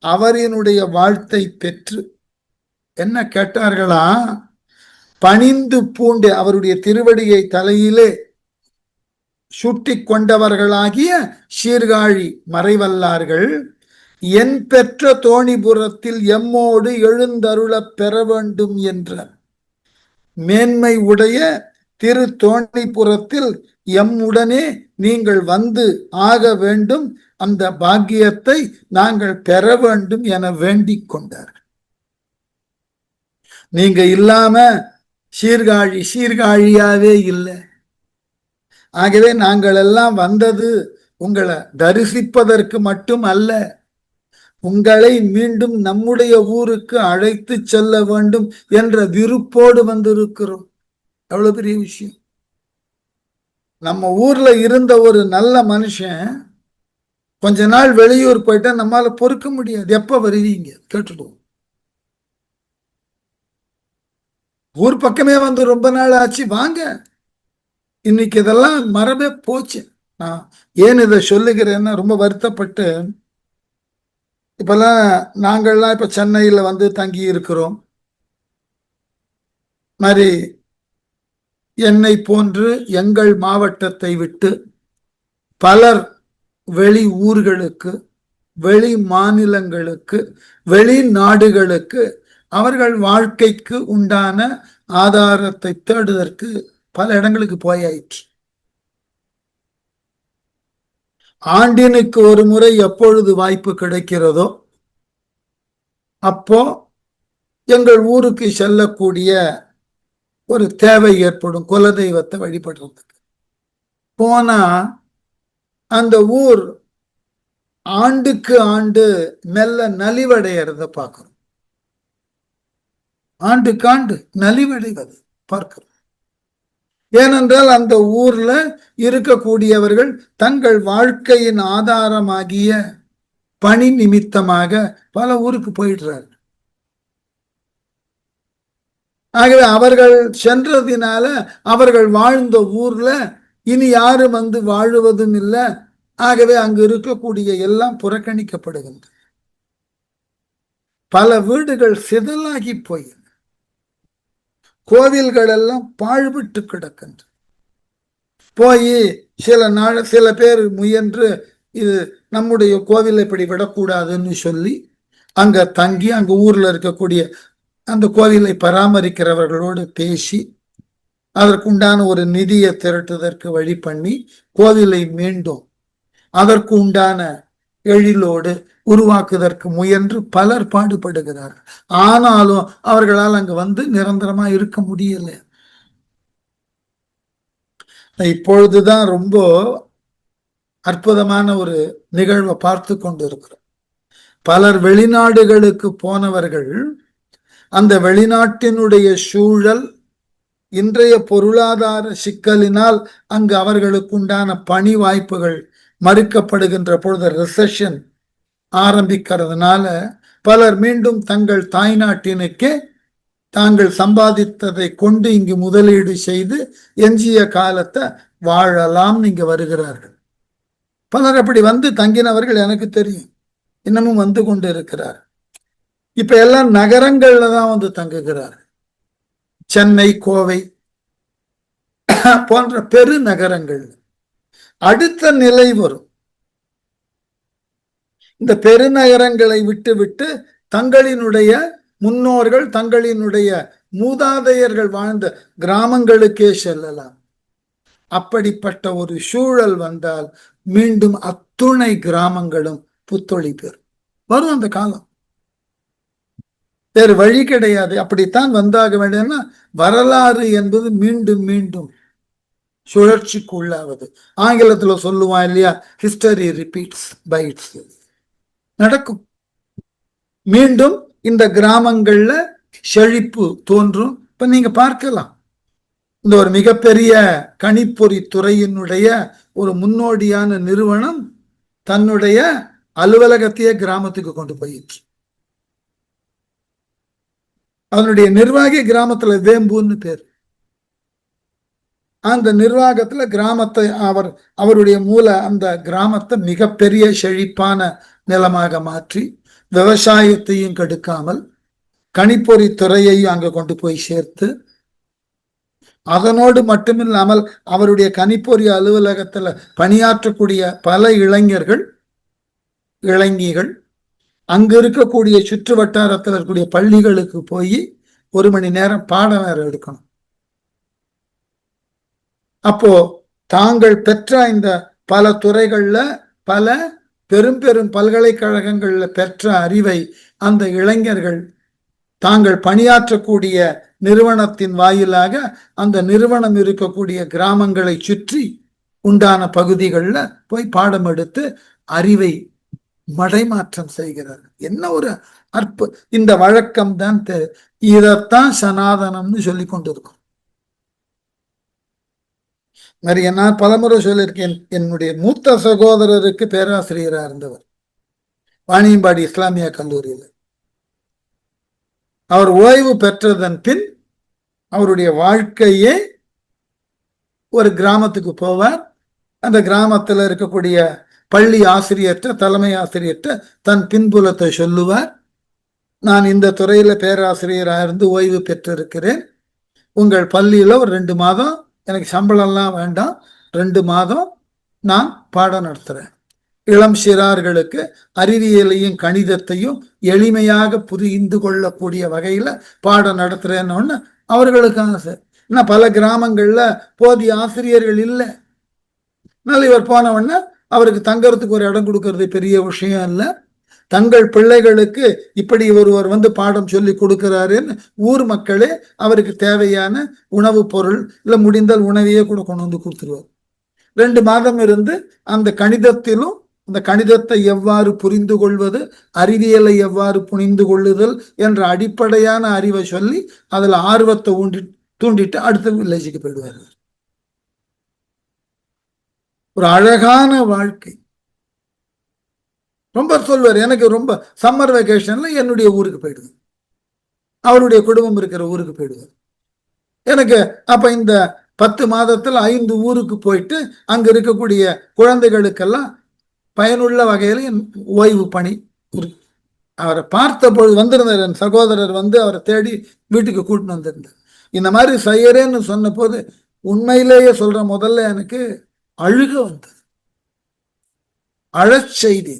அவரினுடைய வாழ்த்தை பெற்று என்ன கேட்டார்களா, பணிந்து பூண்டு அவருடைய திருவடியை தலையிலே சுட்டி கொண்டவர்களாகிய சீர்காழி மறைவல்லார்கள் என் பெற்ற தோணிபுரத்தில் எம்மோடு எழுந்தருள பெற வேண்டும் என்ற மேன்மை உடைய திரு தோணிபுரத்தில் எம்முடனே நீங்கள் வந்து ஆக வேண்டும், அந்த பாக்கியத்தை நாங்கள் பெற வேண்டும் என வேண்டிக் கொண்டார். நீங்க இல்லாம சீர்காழி சீர்காழியாவே இல்லை. ஆகவே நாங்கள் எல்லாம் வந்தது உங்களை தரிசிப்பதற்கு மட்டும் அல்ல, உங்களை மீண்டும் நம்முடைய ஊருக்கு அழைத்து செல்ல வேண்டும் என்ற விருப்போடு வந்திருக்கிறோம். எவ்வளவு பெரிய விஷயம். நம்ம ஊர்ல இருந்த ஒரு நல்ல மனுஷன் கொஞ்ச நாள் வெளியூர் போயிட்டா நம்மால பொறுக்க முடியாது. எப்ப வருவீங்க கேட்டுடுவோம். ஊர் பக்கமே வந்து ரொம்ப நாள் ஆச்சு, வாங்க. இன்னைக்கு இதெல்லாம் மரபே போச்சு. நான் ஏன் இதை சொல்லுகிறேன்னா, ரொம்ப வருத்தப்பட்டு இப்பெல்லாம் நாங்கள்லாம் இப்ப சென்னையில வந்து தங்கி இருக்கிறோம். மாதிரி என்னை போன்று எங்கள் மாவட்டத்தை விட்டு பலர் வெளி ஊர்களுக்கு, வெளி மாநிலங்களுக்கு, வெளிநாடுகளுக்கு அவர்கள் வாழ்க்கைக்கு உண்டான ஆதாரத்தை தேடுவதற்கு பல இடங்களுக்கு போயாயிற்று. ஆண்டினுக்கு ஒரு முறை எப்பொழுது வாய்ப்பு கிடைக்கிறதோ அப்போ எங்கள் ஊருக்கு செல்லக்கூடிய ஒரு தேவை ஏற்படும், குலதெய்வத்தை வழிபடுறதுக்கு போனா அந்த ஊர் ஆண்டுக்கு ஆண்டு மெல்ல நலிவடைகிறத பார்க்கிறோம். ஆண்டுக்கு ஆண்டு நலிவடைவது பார்க்கிறோம். ஏனென்றால் அந்த ஊர்ல இருக்கக்கூடியவர்கள் தங்கள் வாழ்க்கையின் ஆதாரமாகிய பணி நிமித்தமாக பல ஊருக்கு போயிடுறாரு. ஆகவே அவர்கள் சென்றதினால அவர்கள் வாழ்ந்த ஊர்ல இனி யாரும் வந்து வாழுவதும் இல்லை. ஆகவே அங்கு இருக்கக்கூடிய எல்லாம் புறக்கணிக்கப்படுகின்றன. பல வீடுகள் சிதலாகி போய் கோவில்கள் எல்லாம் பாழ்விட்டு கிடக்கின்றன. போய் சில பேர் முயன்று இது நம்முடைய கோவிலை இப்படி விடக்கூடாதுன்னு சொல்லி அங்க தங்கி அங்க ஊர்ல இருக்கக்கூடிய அந்த கோவிலை பராமரிக்கிறவர்களோடு பேசி அதற்குண்டான ஒரு நிதியை திரட்டுவதற்கு வழி பண்ணி கோவிலை மீண்டும் அதற்கு உண்டான எழிலோடு உருவாக்குவதற்கு முயன்று பலர் பாடுபடுகிறார்கள். ஆனாலும் அவர்களால் அங்கு வந்து நிரந்தரமா இருக்க முடியல. இப்பொழுதுதான் ரொம்ப அற்புதமான ஒரு நிகழ்வை பார்த்து கொண்டு இருக்கிறோம். பலர் வெளிநாடுகளுக்கு போனவர்கள் அந்த வெளிநாட்டினுடைய சூழல் இன்றைய பொருளாதார சிக்கலினால் அங்கு அவர்களுக்கு உண்டான பணி வாய்ப்புகள் மறுக்கப்படுகின்ற பொழுது ரிசெஷன் ஆரம்பிக்கிறதுனால பலர் மீண்டும் தங்கள் தாய்நாட்டினுக்கே தாங்கள் சம்பாதித்ததை கொண்டு இங்கு முதலீடு செய்து எஞ்சிய காலத்தை வாழலாம் இங்க வருகிறார்கள். பலர் அப்படி வந்து தங்கினவர்கள் எனக்கு தெரியும், இன்னமும் வந்து கொண்டு இருக்கிறார். இப்ப எல்லாம் நகரங்கள்ல தான் வந்து தங்குகிறார். சென்னை, கோவை போன்ற பெருநகரங்கள். அடுத்த நிலை வரும். இந்த பெருநகரங்களை விட்டு விட்டு தங்களினுடைய முன்னோர்கள் தங்களினுடைய மூதாதையர்கள் வாழ்ந்த கிராமங்களுக்கே செல்லலாம். அப்படிப்பட்ட ஒரு சூழல் வந்தால் மீண்டும் அத்துணை கிராமங்களும் புத்தொழி பெறும். வரும் அந்த காலம், வேறு வழி கிடையாது. அப்படித்தான் வந்தாக வேண்டியன்னா வரலாறு என்பது மீண்டும் மீண்டும் சுழற்சிக்கு உள்ளாவது. ஆங்கிலத்துல சொல்லுவான் இல்லையா, ஹிஸ்டரி ரிப்பீட்ஸ் பை இட்செல்ஃப். நடக்கும். மீண்டும் இந்த கிராமங்கள்ல செழிப்பு தோன்றும். இப்ப நீங்க பார்க்கலாம், இந்த ஒரு மிகப்பெரிய கணிப்பொறி துறையினுடைய ஒரு முன்னோடியான நிறுவனம் தன்னுடைய அலுவலகத்தையே கிராமத்துக்கு கொண்டு போயிடுச்சு. அதனுடைய நிர்வாகி கிராமத்துல வேம்புன்னு பேர். அந்த நிர்வாகத்துல கிராமத்தை அவருடைய மூல அந்த கிராமத்தை மிகப்பெரிய செழிப்பான நிலமாக மாற்றி விவசாயத்தையும் கெடுக்காமல் கணிப்பொறி துறையையும் அங்க கொண்டு போய் சேர்த்து, அதனோடு மட்டுமில்லாமல் அவருடைய கணிப்பொறி அலுவலகத்துல பணியாற்றக்கூடிய பல இளைஞர்கள் இளைஞிகள் அங்க இருக்கக்கூடிய சுற்று வட்டாரத்தில் இருக்கக்கூடிய பள்ளிகளுக்கு போய் 1 மணி நேரம் பாடம் வேற எடுக்கணும். அப்போ தாங்கள் பெற்ற இந்த பல துறைகள்ல பல பெரும் பெரும் பல்கலைக்கழகங்கள்ல பெற்ற அறிவை அந்த இளைஞர்கள் தாங்கள் பணியாற்றக்கூடிய நிறுவனத்தின் வாயிலாக அந்த நிறுவனம் இருக்கக்கூடிய கிராமங்களை சுற்றி உண்டான பகுதிகளில் போய் பாடம் எடுத்து அறிவை மடைமாற்றம் செய்கிறார். என்ன ஒரு இந்த வழக்கம் தான். இதைத்தான் சனாதனம்னு சொல்லி கொண்டிருக்கும். நிறைய நான் பலமுறை சொல்லியிருக்கேன். என்னுடைய மூத்த சகோதரருக்கு பேராசிரியராக இருந்தவர் வாணியம்பாடி இஸ்லாமிய கல்லூரியில். அவர் ஓய்வு பெற்றதன் பின் அவருடைய வாழ்க்கையே ஒரு கிராமத்துக்கு போவார். அந்த கிராமத்தில் இருக்கக்கூடிய பள்ளி ஆசிரியர்கிட்ட தலைமை ஆசிரியர்கிட்ட தன் பின்புலத்தை சொல்லுவார். நான் இந்த துறையில பேராசிரியராக இருந்து ஓய்வு பெற்றிருக்கிறேன். உங்கள் பள்ளியில ஒரு 2 மாதம் எனக்கு சம்பளம்லாம் வேண்டாம், 2 மாதம் நான் பாடம் நடத்துறேன். இளம் சிறார்களுக்கு அறிவியலையும் கணிதத்தையும் எளிமையாக புரிந்து கொள்ளக்கூடிய வகையில பாடம் நடத்துறேன்னு அவர்களுக்கு ஆசை. ஏன்னா பல கிராமங்கள்ல போதிய ஆசிரியர்கள் இல்லை. அதனால இவர் போனவொடனே அவருக்கு தங்கறதுக்கு ஒரு இடம் கொடுக்கறது பெரிய விஷயம் இல்லை. தங்கள் பிள்ளைகளுக்கு இப்படி ஒருவர் வந்து பாடம் சொல்லி கொடுக்கிறாருன்னு ஊர் மக்களே அவருக்கு தேவையான உணவுப் பொருள் இல்லை முடிந்தால் உணவையே கூட கொண்டு வந்து கொடுத்துருவார். 2 மாதம் இருந்து அந்த கணிதத்திலும் அந்த கணிதத்தை எவ்வாறு புரிந்து கொள்வது, அறிவியலை எவ்வாறு புரிந்து கொள்ளுதல் என்ற அடிப்படையான அறிவை சொல்லி அதுல ஆர்வத்தை தூண்டிட்டு அடுத்த வில்லேஜுக்கு போயிடுவார். ஒரு அழகான வாழ்க்கை. ரொம்ப சொல்வார், எனக்கு ரொம்ப சம்மர் வெக்கேஷன்ல என்னுடைய ஊருக்கு போயிடுது, அவருடைய குடும்பம் இருக்கிற ஊருக்கு போயிடுவார். எனக்கு அப்ப இந்த 10 மாதத்துல 5 ஊருக்கு போயிட்டு அங்க இருக்கக்கூடிய குழந்தைகளுக்கெல்லாம் பயனுள்ள வகையில் என் ஓய்வு பணி. அவரை பார்த்த பொழுது வந்திருந்தார், என் சகோதரர் வந்து அவரை தேடி வீட்டுக்கு கூட்டின்னு வந்திருந்தார். இந்த மாதிரி செய்யறேன்னு சொன்ன போது உண்மையிலேயே சொல்ற, முதல்ல எனக்கு அழுக வந்தது, அழச்செய்தி.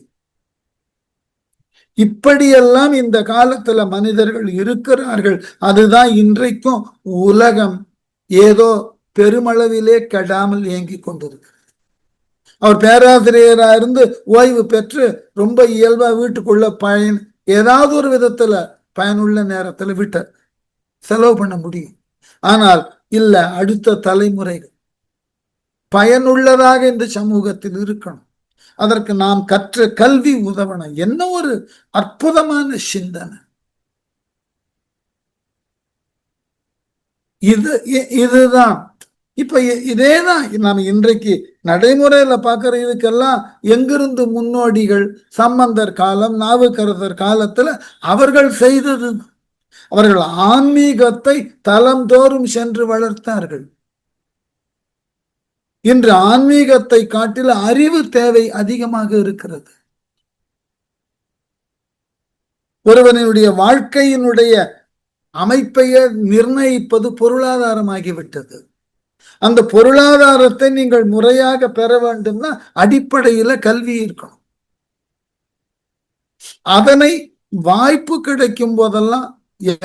இப்படியெல்லாம் இந்த காலத்துல மனிதர்கள் இருக்கிறார்கள். அதுதான் இன்றைக்கும் உலகம் ஏதோ பெருமளவிலே கெடாமல் இயங்கி கொண்டிருக்கிறது. அவர் பேராசிரியரா இருந்து ஓய்வு பெற்று ரொம்ப இயல்பா வீட்டுக்குள்ள ஏதாவது ஒரு விதத்துல பயனுள்ள நேரத்துல வீட்டை செலவு பண்ண முடியும். ஆனால் இல்ல, அடுத்த தலைமுறைகள் பயனுள்ளதாக இந்த சமூகத்தில் இருக்கணும். அதற்கு நாம் கற்ற கல்வி உதவணும். என்ன ஒரு அற்புதமான சிந்தனை இதுதான். இப்ப இதேதான் நாம் இன்றைக்கு நடைமுறையில பார்க்கிற. இதுக்கெல்லாம் எங்கிருந்து முன்னோடிகள்? சம்பந்தர் காலம், நாவுக்கரசர் காலத்துல அவர்கள் செய்தது. அவர்கள் ஆன்மீகத்தை தலந்தோறும் சென்று வளர்த்தார்கள். இன்று ஆன்மீகத்தை காட்டில் அறிவு தேவை அதிகமாக இருக்கிறது. ஒருவனுடைய வாழ்க்கையினுடைய அமைப்பையே நிர்ணயிப்பது பொருளாதாரமாகிவிட்டது. அந்த பொருளாதாரத்தை நீங்கள் முறையாக பெற வேண்டும்னா அடிப்படையில கல்வி இருக்கணும். அதனை வாய்ப்பு கிடைக்கும் போதெல்லாம்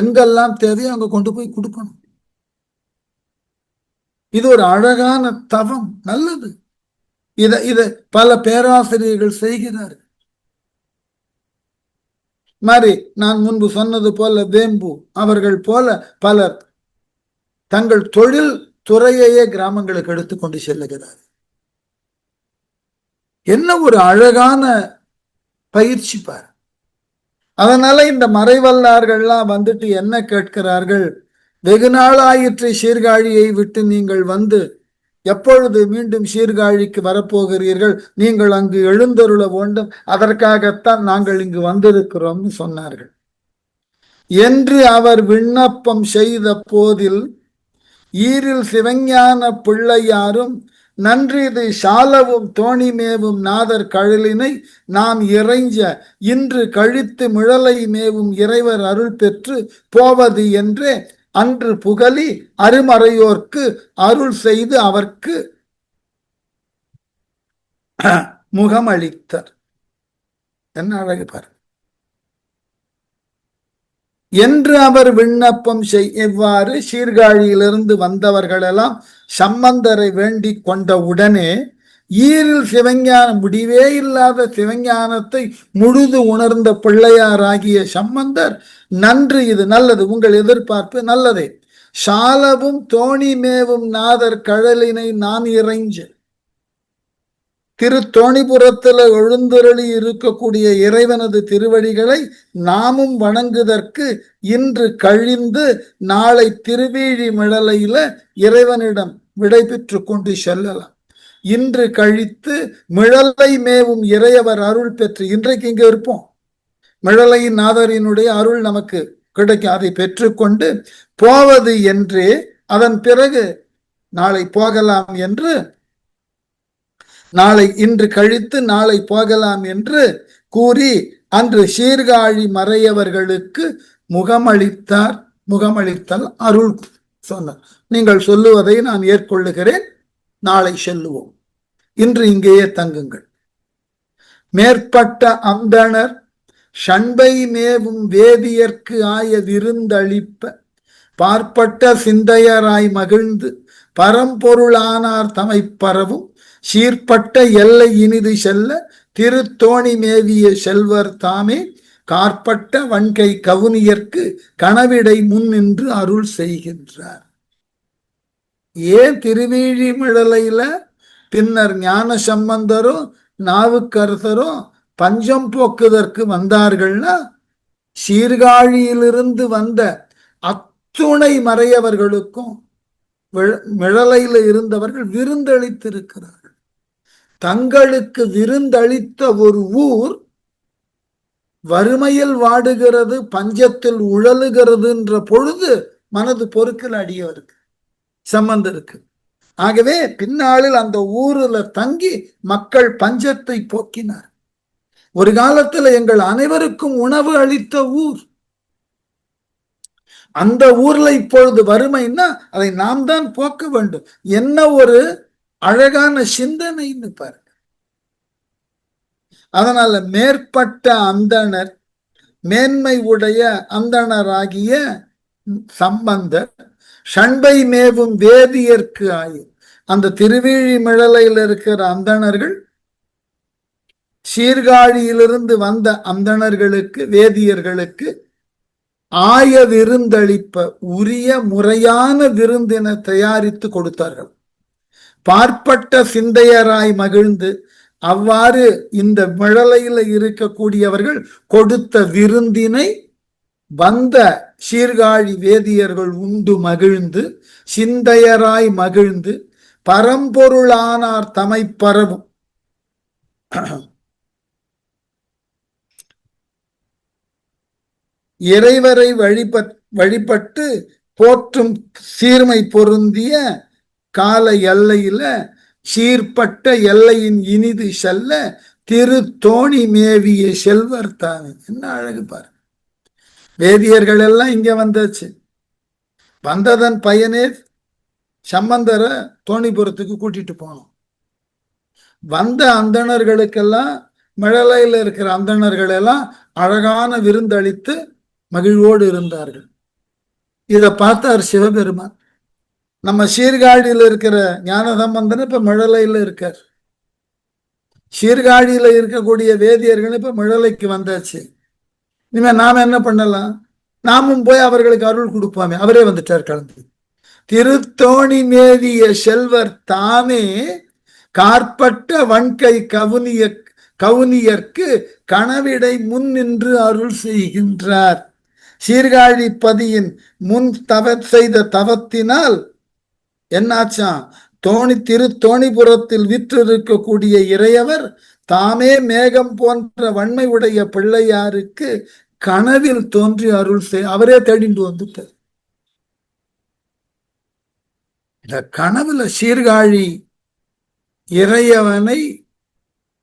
எங்கெல்லாம் தேவையோ அங்க கொண்டு போய் கொடுக்கணும். இது ஒரு அழகான தவம், நல்லது. இத பல பேராசிரியர்கள் செய்கிறார்கள். மாதிரி நான் முன்பு சொன்னது போல வேம்பு அவர்கள் போல பலர் தங்கள் தொழில் துறையையே கிராமங்களுக்கு எடுத்துக்கொண்டு செல்லுகிறார். என்ன ஒரு அழகான பயிற்சி பார். அதனால இந்த மறைவல்லார்கள்லாம் வந்துட்டு என்ன கேட்கிறார்கள்? வெகு நாளாயிற்று சீர்காழியை விட்டு நீங்கள் வந்து எப்பொழுது மீண்டும் சீர்காழிக்கு வரப்போகிறீர்கள்? நீங்கள் அங்கு எழுந்தருள வேண்டும், அதற்காகத்தான் நாங்கள் இங்கு வந்திருக்கிறோம்னு சொன்னார்கள். என்று அவர் விண்ணப்பம் செய்த போதில் ஈரில் சிவஞான பிள்ளையாரும் நன்றிது சாலவும் தோணிமேவும் நாதர் கழலினை நாம் இறைஞ்ச இன்று கழித்து மிழலை மேவும் இறைவர் அருள் பெற்று போவது என்றே அன்று புகழி அருமறையோர்க்கு அருள் செய்து அவர்க்கு முகமளித்தர். என்ன அழகு பாரு. என்று அவர் விண்ணப்பம் எவ்வாறு சீர்காழியிலிருந்து வந்தவர்களெல்லாம் சம்பந்தரை வேண்டி கொண்ட உடனே ஈரில் சிவஞான முடிவே இல்லாத சிவஞானத்தை முழுது உணர்ந்த பிள்ளையாராகிய சம்பந்தர் நன்று, இது நல்லது, உங்கள் எதிர்பார்ப்பு நல்லதே. சாலவும் தோணி மேவும் நாதர் கழலினை நான் இறைஞ்ச, திருத்தோணிபுரத்துல எழுந்தருளி இருக்கக்கூடிய இறைவனது திருவடிகளை நாமும் வணங்குதற்கு இன்று கழிந்து நாளை திருவீழி மிழலையில இறைவனிடம் விடை பெற்று கொண்டு செல்லலாம். இன்று கழித்து மிழலை மேவும் இறையவர் அருள் பெற்று, இன்றைக்கு இங்க இருப்போம், மிழலையின் நாதரினுடைய அருள் நமக்கு கிடைக்கும், அதை பெற்றுக்கொண்டு போவது என்றே அதன் பிறகு நாளை போகலாம் என்று, நாளை இன்று கழித்து நாளை போகலாம் என்று கூறி அன்று சீர்காழி மறையவர்களுக்கு முகமளித்தார். முகமளித்தல் அருள் சொன்னார். நீங்கள் சொல்லுவதை நான் ஏற்கொள்ளுகிறேன், நாளை செல்லுவோம், இன்று இங்கேயே தங்குங்கள். மேற்பட்ட அந்தணர் சண்பை மேவும் வேதியர்க்கு ஆய விருந்தளிப்ப பார்ப்பட்ட சிந்தையராய் மகிழ்ந்து பரம்பொருளானார் தமை பரவும் சீர்பட்ட எல்லை இனிது செல்ல திருத்தோணி மேவிய செல்வர் தாமே காற்பட்ட வன்கை கவுனியர்க்கு கனவிடை முன் நின்று அருள் செய்கின்றார். ஏன் திருவீழிமிழலையில பின்னர் ஞான சம்பந்தரும் நாவுக்கரசரும் பஞ்சம் போக்குதற்கு வந்தார்கள்னா, சீர்காழியிலிருந்து வந்த அத்துணை மறையவர்களுக்கும் மிழலையில இருந்தவர்கள் விருந்தளித்திருக்கிறார்கள். தங்களுக்கு விருந்தளித்த ஒரு ஊர் வறுமையில் வாடுகிறது, பஞ்சத்தில் உழலுகிறதுன்ற பொழுது மனது பொறுக்கல் அடியவருக்கு சம்பந்தருக்கு. ஆகவே பின்னாளில் அந்த ஊரில் தங்கி மக்கள் பஞ்சத்தை போக்கினார். ஒரு காலத்தில் எங்கள் அனைவருக்கும் உணவு அளித்த ஊர், அந்த ஊர்ல இப்பொழுது வறுமைன்னா அதை நாம் தான் போக்க வேண்டும். என்ன ஒரு அழகான சிந்தனைன்னு பாருங்க. அதனால மேற்பட்ட அந்தணர், மேன்மை உடைய அந்தணராகிய சம்பந்தர், ஷண்பை மேவும் வேதியர்க்கு ஆயும். அந்த திருவிழிமிழலையில் இருக்கிற அந்தணர்கள், சீர்காழியிலிருந்து வந்த அந்தணர்களுக்கு, வேதியர்களுக்கு ஆய விருந்தளிப்ப உரிய முறையான விருந்தினை தயாரித்து கொடுத்தார்கள். பார்ப்பட்ட சிந்தையராய் மகிழ்ந்து அவ்வாறு இந்த மிழலையில இருக்கக்கூடியவர்கள் கொடுத்த விருந்தினை வந்த சீர்காழி வேதியர்கள் உண்டு மகிழ்ந்து, சிந்தையராய் மகிழ்ந்து பரம்பொருளானார் தமை பரவும். இறைவரை வழிபட்டு போற்றும் சீர்மை பொருந்திய கால எல்லையில சீர்பட்ட எல்லையின் இனிது செல்ல திரு தோணி மேவிய செல்வர் தானே. என்ன அழகு பாரு. வேதியர்கள் எல்லாம் இங்க வந்தாச்சு. வந்ததன் பயனே சம்பந்தரை தோணிபுரத்துக்கு கூட்டிட்டு போனோம். வந்த அந்தணர்களுக்கெல்லாம், மிழலையில் இருக்கிற அந்தணர்கள் எல்லாம் அழகான விருந்தளித்து மகிழ்வோடு இருந்தார்கள். இதை பார்த்தார் சிவபெருமான். நம்ம சீர்காழியில் இருக்கிற ஞானசம்பந்தன் இப்ப மிழலையில் இருக்கார். சீர்காழியில இருக்கக்கூடிய வேதியர்கள் இப்ப மிழலைக்கு வந்தாச்சு. இனிமே நாம என்ன பண்ணலாம்? நாமும் போய் அவர்களுக்கு அருள் கொடுப்போமே. அவரே வந்துட்டார் கலந்து. திருத்தோணி மேவிய செல்வர் தாமே காற்பட்ட வன்கை கவுனியர்க்கு கனவிடை முன் நின்று அருள் செய்கின்றார். சீர்காழி பதியின் முன் செய்த தவத்தினால் என்னாச்சான்? தோணிபுரத்தில் விற்றிருக்கக்கூடிய இறையவர் தாமே மேகம் போன்ற வன்மை உடைய பிள்ளையாருக்கு கனவில் தோன்றி அருள் அவரே தேடிண்டு வந்துட்டார். இந்த கனவுல சீர்காழி இறையவனை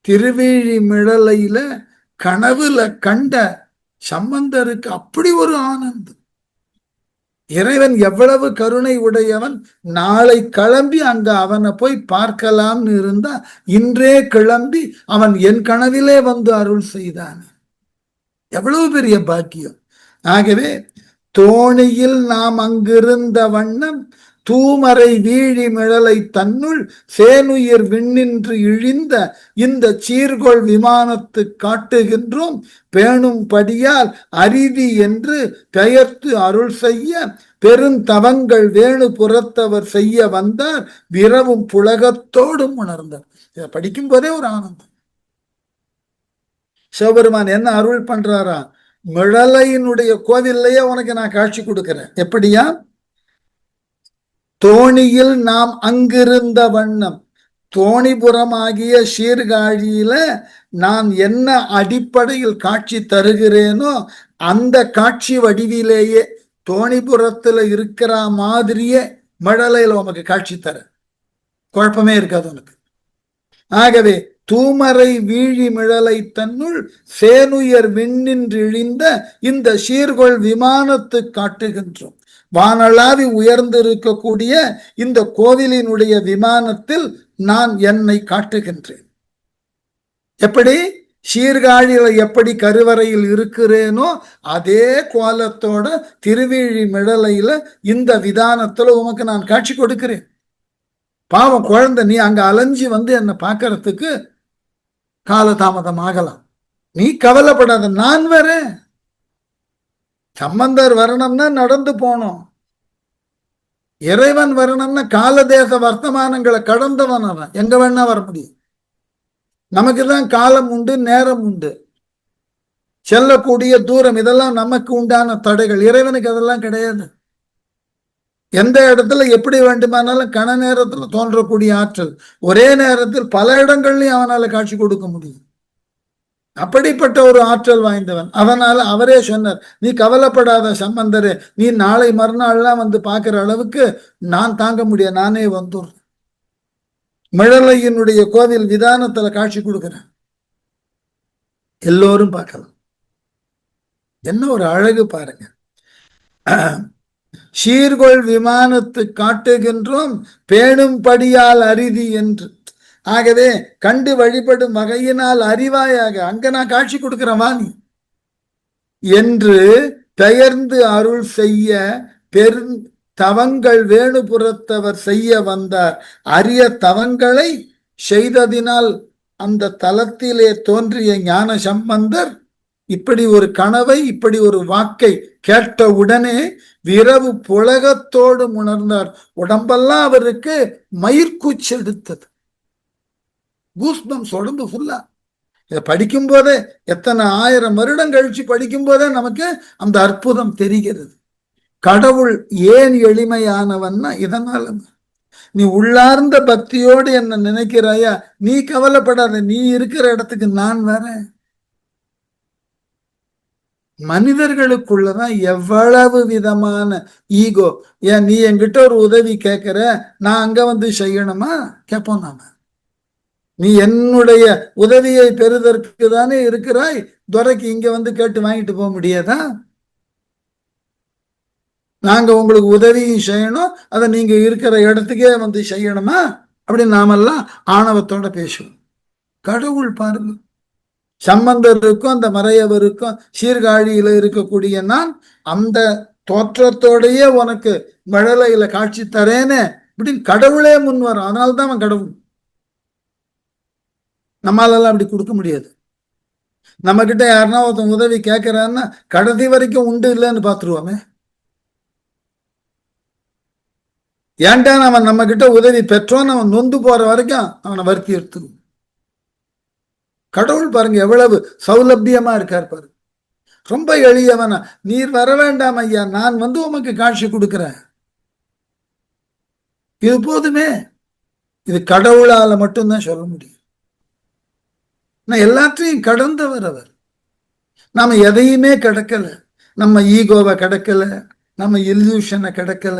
திருவிழிமிழலையில கனவுல கண்ட சம்பந்தருக்கு அப்படி ஒரு ஆனந்தம். இறைவன் எவ்வளவு கருணை உடையவன். நாளை கிளம்பி அங்க அவனை போய் பார்க்கலாம்னு இருந்தா இன்றே கிளம்பி அவன் என் கனவிலே வந்து அருள் செய்தான். எவ்வளவு பெரிய பாக்கியம். ஆகவே தோணியில் நாம் அங்கிருந்த வண்ணம் தூமரை வீழி மிழலை தன்னுள் சேனுயிர் விண்ணின்று இழிந்த இந்த சீர்கொள் விமானத்து காட்டுகின்றோம் பேணும்படியால் அரிதி என்று பெயர்த்து அருள் செய்ய பெருந்தவங்கள் வேணு புறத்தவர் செய்ய வந்தார் விரவும் புலகத்தோடும் உணர்ந்தார். இதை படிக்கும் போதே ஒரு ஆனந்தம். சிவபெருமான் என்ன அருள் பண்றாரா? மிழலையினுடைய கோவில்லையே உனக்கு நான் காட்சி கொடுக்கிறேன். எப்படியா? தோணியில் நாம் அங்கிருந்த வண்ணம், தோணிபுரமாகிய சீர்காழியில நான் என்ன அடிப்படையில் காட்சி தருகிறேனோ அந்த காட்சி வடிவிலேயே தோணிபுரத்துல இருக்கிற மாதிரியே மழலையில உனக்கு காட்சி தர. குழப்பமே இருக்காது உனக்கு. ஆகவே தூமரை வீழி மிழலை தன்னுள் சேனுயர் விண்ணின்று இழிந்த இந்த சீர்கொள் விமானத்து காட்டுகின்றோம். வானளாவி உயர்ந்திருக்கக்கூடிய இந்த கோவிலினுடைய விமானத்தில் நான் என்னை காட்டுகின்றேன். எப்படி? சீர்காழியில எப்படி கருவறையில் இருக்கிறேனோ அதே கோலத்தோட திருவிழிமிழலையில இந்த விதானத்துல உமக்கு நான் காட்சி கொடுக்கிறேன். பாவம் குழந்தை, நீ அங்க அலைஞ்சி வந்து என்னை பார்க்கறதுக்கு காலதாமதம் ஆகலாம். நீ கவலைப்படாத, நான் வரேன். சம்பந்தர் வரணும்னா நடந்து போனோம். இறைவன் வரணும்னா காலதேச வர்த்தமானங்களை கடந்தவன் அவன். எங்க வேணா வர முடியும். நமக்குதான் காலம் உண்டு, நேரம் உண்டு, செல்லக்கூடிய தூரம், இதெல்லாம் நமக்கு உண்டான தடைகள். இறைவனுக்கு அதெல்லாம் கிடையாது. எந்த இடத்துல எப்படி வேண்டுமானாலும் கன நேரத்துல தோன்றக்கூடிய ஆற்றல், ஒரே நேரத்தில் பல இடங்கள்லயும் அவனால காட்சி கொடுக்க முடியும். அப்படிப்பட்ட ஒரு ஆற்றல் வாய்ந்தவன். அதனால அவரே சொன்னார், நீ கவலைப்படாத சம்பந்தரே, நீ நாளை மறுநாள்லாம் வந்து பார்க்கிற அளவுக்கு நான் தாங்க முடியாது, நானே வந்துடுறேன். மிழலையினுடைய கோவில் விதானத்துல காட்சி கொடுக்கிறேன், எல்லோரும் பார்க்கலாம். என்ன ஒரு அழகு பாருங்க. சீர்கொள் விமானத்து காட்டுகின்றோம் பேணும்படியால் அரிதி என்று. ஆகவே கண்டு வழிபடும் வகையினால் அறிவாயாக, அங்க நான் காட்சி கொடுக்கிறேன் வாணி என்று பெயர்ந்து அருள் செய்ய பெரு தவங்கள் வேணுபுறத்தவர் செய்ய வந்தார். அரிய தவங்களை செய்ததினால் அந்த தலத்திலே தோன்றிய ஞான சம்பந்தர் இப்படி ஒரு கனவை, இப்படி ஒரு வாக்கை கேட்ட உடனே விரவு புலகத்தோடு உணர்ந்தார். உடம்பெல்லாம் அவருக்கு மயிர்கூச்சு எடுத்தது, கூஸ்பம்ஸ் உடம்பு ஃபுல்லா. இதை படிக்கும் போதே, எத்தனை 1000 வருடம் கழிச்சு படிக்கும் போதே நமக்கு அந்த அற்புதம் தெரிகிறது. கடவுள் ஏன் எளிமையானவன்னா இதனால. நீ உள்ளார்ந்த பக்தியோடு என்ன நினைக்கிறாயா, நீ கவலைப்படாத, நீ இருக்கிற இடத்துக்கு நான் வரேன். மனிதர்களுக்குள்ளதான் எவ்வளவு விதமான ஈகோ. ஏன் நீ என்கிட்ட ஒரு உதவி கேட்கிற, நான் அங்க வந்து செய்யணுமா கேட்போம் நாம. நீ என்னுடைய உதவியை பெறுவதற்கு தானே இருக்கிறாய், துறைக்கு இங்க வந்து கேட்டு வாங்கிட்டு போக முடியாதா? நாங்க உங்களுக்கு உதவியும் செய்யணும், அதை நீங்க இருக்கிற இடத்துக்கே வந்து செய்யணுமா அப்படின்னு நாமெல்லாம் ஆணவத்தோட பேசுவோம். கடவுள் பாருங்க, சம்பந்தருக்கும் அந்த மறையவருக்கும் சீர்காழியில இருக்கக்கூடிய நான் அந்த தோற்றத்தோடையே உனக்கு மழலையில காட்சி தரேனே அப்படின்னு கடவுளே முன் வரும். அதனால்தான் அவன் கடவுள். நம்மளால அப்படி கொடுக்க முடியாது. நம்ம கிட்ட யாருன்னா ஒருத்தன் உதவி கேட்கிறான்னா கடைசி வரைக்கும் உண்டு இல்லைன்னு பாத்துருவோமே. ஏன்டா நம்ம கிட்ட உதவி பெற்றோன்னு அவன் நொந்து போற வரைக்கும் அவனை வருத்தி எடுத்துருவோம். கடவுள் பாருங்க எவ்வளவு சௌலபியமா இருக்கார் பாருங்க. ரொம்ப எளியவனா, நீர் வர வேண்டாம் ஐயா, நான் வந்து உமக்கு காட்சி கொடுக்கிறேன், இது போதுமே. இது கடவுளால மட்டும்தான் சொல்ல முடியும். நான் எல்லாத்தையும் கடந்தவர் அவர். நாம எதையுமே கடக்கல, நம்ம ஈகோவை கடக்கல, நம்ம இல்யூஷனை கடக்கல,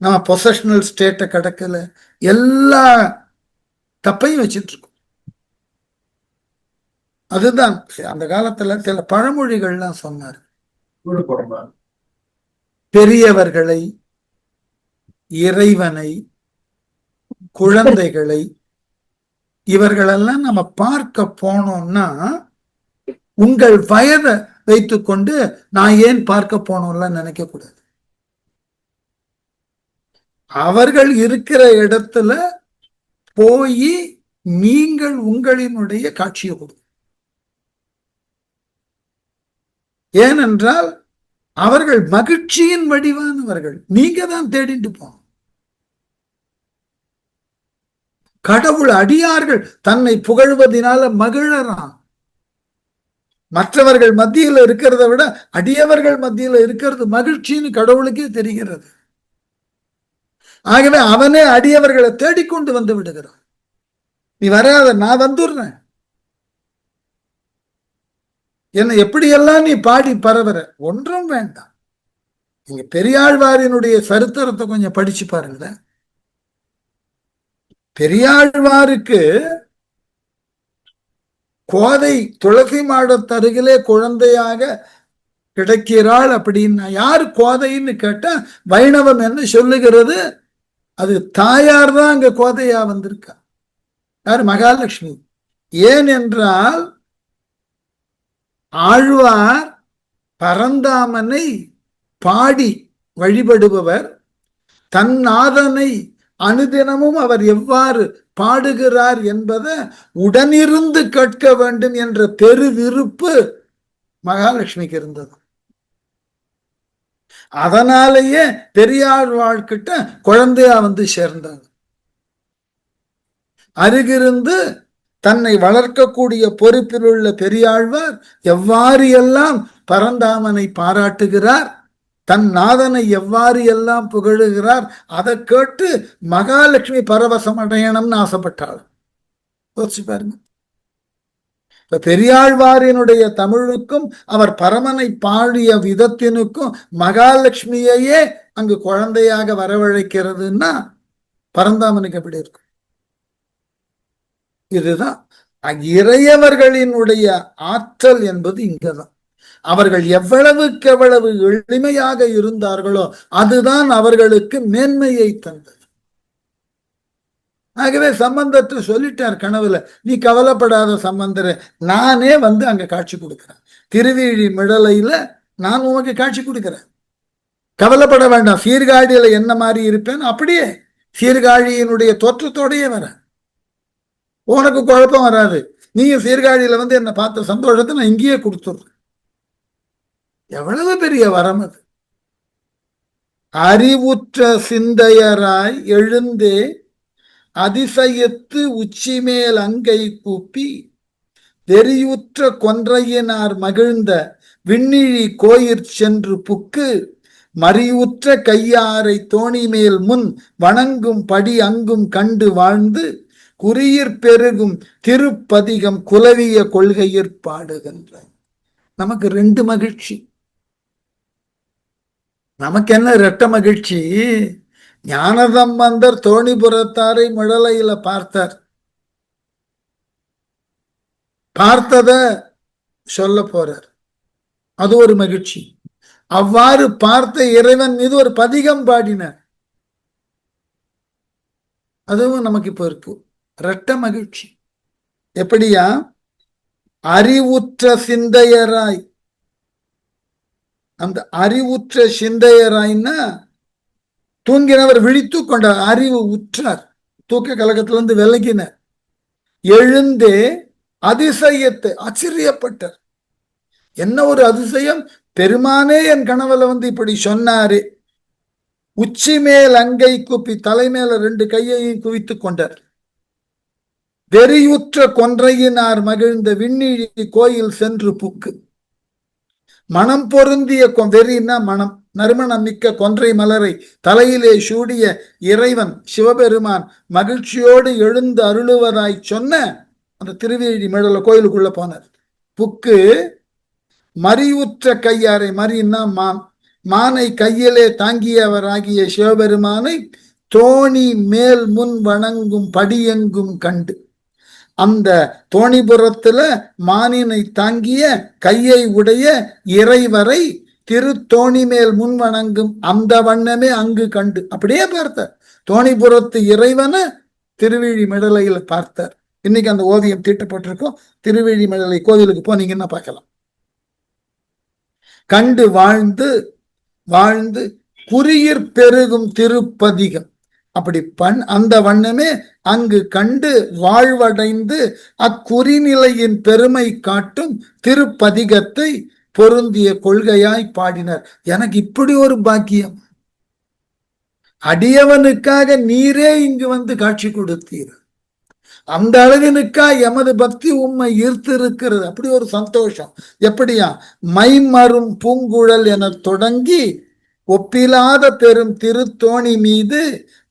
நம்ம பொசஷனல் ஸ்டேட்டை கடக்கல, எல்லா தப்பையும் வச்சிட்டு இருக்கோம். அதுதான் அந்த காலத்துல சில பழமொழிகள்லாம் சொன்னார். பெரியவர்களை, இறைவனை, குழந்தைகளை இவர்களெல்லாம் நம்ம பார்க்க போனோம்னா உங்கள் வயதை வைத்துக்கொண்டு நான் ஏன் பார்க்க போனோம்லாம் நினைக்க கூடாது. அவர்கள் இருக்கிற இடத்துல போய் நீங்கள் உங்களினுடைய காட்சியை கொடுங்க. ஏனென்றால் அவர்கள் மகிழ்ச்சியின் வடிவானவர்கள், நீங்க தான் தேடிட்டு போகணும். கடவுள் அடியார்கள் தன்னை புகழ்வதனால மகிழறான். மற்றவர்கள் மத்தியில் இருக்கிறத விட அடியவர்கள் மத்தியில் இருக்கிறது மகிழ்ச்சின்னு கடவுளுக்கே தெரிகிறது. ஆகவே அவனே அடியவர்களை தேடிக்கொண்டு வந்து விடுகிறான். நீ வராத, நான் வந்துடுறேன், என்னை எப்படியெல்லாம் நீ பாடி பரவற, ஒன்றும் வேண்டாம். நீங்க பெரியாழ்வாரினுடைய சரித்திரத்தை கொஞ்சம் படிச்சு பாருங்களேன். பெரியாழ்வாருக்கு கோதை துளசி மாடத்தருகிலே குழந்தையாக கிடைக்கிறாள் அப்படின்னா யாரு கோதைன்னு கேட்டா வைணவம் என்ன சொல்லுகிறது, அது தாயார் தான் அங்க கோதையா வந்திருக்கா. யாரு? மகாலட்சுமி. ஏன் என்றால் ஆழ்வார் பரந்தாமனை பாடி வழிபடுபவர், தன் நாதனை அனுதினமும் அவர் எவ்வாறு பாடுகிறார் என்பதை உடனிருந்து கேட்க வேண்டும் என்ற பெருவிருப்பு மகாலட்சுமிக்கு இருந்தது. அதனாலேயே பெரியாழ்வார்கிட்ட குழந்தையா வந்து சேர்ந்தாங்க. அருகிருந்து தன்னை வளர்க்கக்கூடிய பொறுப்பில் உள்ள பெரியாழ்வார் எவ்வாறு எல்லாம் பரந்தாமனை பாராட்டுகிறார் தன் நாதனை எவ்வாறு எல்லாம் புகழுகிறார், அதை கேட்டு மகாலட்சுமி பரவசம் அடையணும்னு ஆசைப்பட்டாள். யோசிச்சு பாருங்க. இப்ப பெரியாழ்வாரினுடைய தமிழுக்கும் அவர் பரமனை பாடிய விதத்தினுக்கும் மகாலட்சுமியையே அங்கு குழந்தையாக வரவழைக்கிறதுன்னா பரந்தாமனுக்கு எப்படி இருக்கும்? இதுதான் இறையவர்களினுடைய ஆற்றல் என்பது இங்கதான். அவர்கள் எவ்வளவுக்கு எவ்வளவு எளிமையாக இருந்தார்களோ அதுதான் அவர்களுக்கு மேன்மையை தந்தது. ஆகவே சம்பந்தத்தை சொல்லிட்டார் கனவுல, நீ கவலைப்படாத சம்பந்தர, நானே வந்து அங்க காட்சி கொடுக்கிறேன். திருவிழி மிடலையில நான் உனக்கு காட்சி கொடுக்கிறேன், கவலைப்பட வேண்டாம். சீர்காழியில என்ன மாதிரி இருப்பேன் அப்படியே சீர்காழியினுடைய தோற்றத்தோடையே வர, உனக்கு குழப்பம் வராது. நீங்க சீர்காழியில வந்து என்ன பார்த்த சந்தோஷத்தை நான் இங்கேயே கொடுத்துடுறேன். எவ்வளவு பெரிய வரம் அது! அறிவுற்ற சிந்தையராய் எழுந்தே அதிசயத்து உச்சிமேல் அங்கை கூப்பி வெறியுற்ற கொன்றையினார் மகிழ்ந்த விண்ணிழி கோயிற் சென்று புக்கு மறியுற்ற கையாரை தோணி மேல் முன் வணங்கும் படி அங்கும் கண்டு வாழ்ந்து குறியிற் பெருகும் திருப்பதிகம் குலவிய கொள்கையிற் பாடுகின்ற. நமக்கு ரெண்டு மகிழ்ச்சி. நமக்கு என்ன இரட்ட மகிழ்ச்சி? ஞானசம்பந்தர் தோணிபுரத்தாரை மிடலையில பார்த்தார், பார்த்தத சொல்ல போறார், அது ஒரு மகிழ்ச்சி. அவ்வாறு பார்த்த இறைவன் மீது ஒரு பதிகம் பாடினார், அதுவும் நமக்கு இப்ப இருக்கு. இரட்ட மகிழ்ச்சி. எப்படியா? அறிவுற்ற சிந்தையராய், அந்த அறிவுற்ற சிந்தையராய்னா தூங்கினவர் விழித்து கொண்டார், அறிவு உற்றார், தூக்க கலக்கத்திலிருந்து விலகினார். எழுந்தே அதிசயத்தை, ஆச்சரியப்பட்டார். என்ன ஒரு அதிசயம்! பெருமானே என் கனவுல வந்து இப்படி சொன்னாரே. உச்சி மேல் அங்கை குப்பி, தலைமேல ரெண்டு கையையும் குவித்து கொண்டார். வெறியுற்ற கொன்றையினார் மகிழ்ந்த விண்ணிழி கோயில் சென்று புக்கு. மனம் பொருந்திய வெறினா மனம், நறுமணம் மிக்க கொன்றை மலரை தலையிலே சூடிய இறைவன் சிவபெருமான் மகிழ்ச்சியோடு எழுந்து அருளுவதாய் சொன்ன அந்த திருவேழி மிடல கோயிலுக்குள்ள போனார். புக்கு மறியுற்ற கையாரை, மறின்னா மான், மானை கையிலே தாங்கியவராகிய சிவபெருமானை தோணி மேல் முன் வணங்கும் படியெங்கும் கண்டு, அந்த தோணிபுரத்துல மானினை தாங்கிய கையை உடைய இறைவரை திருத்தோணி மேல் முன் வணங்கும் அந்த வண்ணமே அங்கு கண்டு. அப்படியே பார்த்தார். தோணிபுரத்து இறைவனை திருவிழி மிடலையில் பார்த்தார். இன்னைக்கு அந்த ஓவியம் தீட்டப்பட்டிருக்கும். திருவிழி மிடலை கோவிலுக்கு போனீங்கன்னா பார்க்கலாம். கண்டு வாழ்ந்து வாழ்ந்து குறியிற் பெருகும் திருப்பதிகம், அப்படி அந்த வண்ணமே அங்கு கண்டு வாழ்வடைந்து அக்குறிநிலையின் பெருமை காட்டும் திருப்பதிகத்தை பொருந்திய கொள்கையாய் பாடினார். எனக்கு இப்படி ஒரு பாக்கியம்! அடியவனுக்காக நீரே இங்கு வந்து காட்சி கொடுத்தீர். அந்த அளவினுக்கா எமது பக்தி உம்மை ஈர்த்திருக்கிறது. அப்படி ஒரு சந்தோஷம். எப்படியா? மைமரும் பூங்குழல் என தொடங்கி ஒப்பிலாத பெரும் திருத்தோணி மீது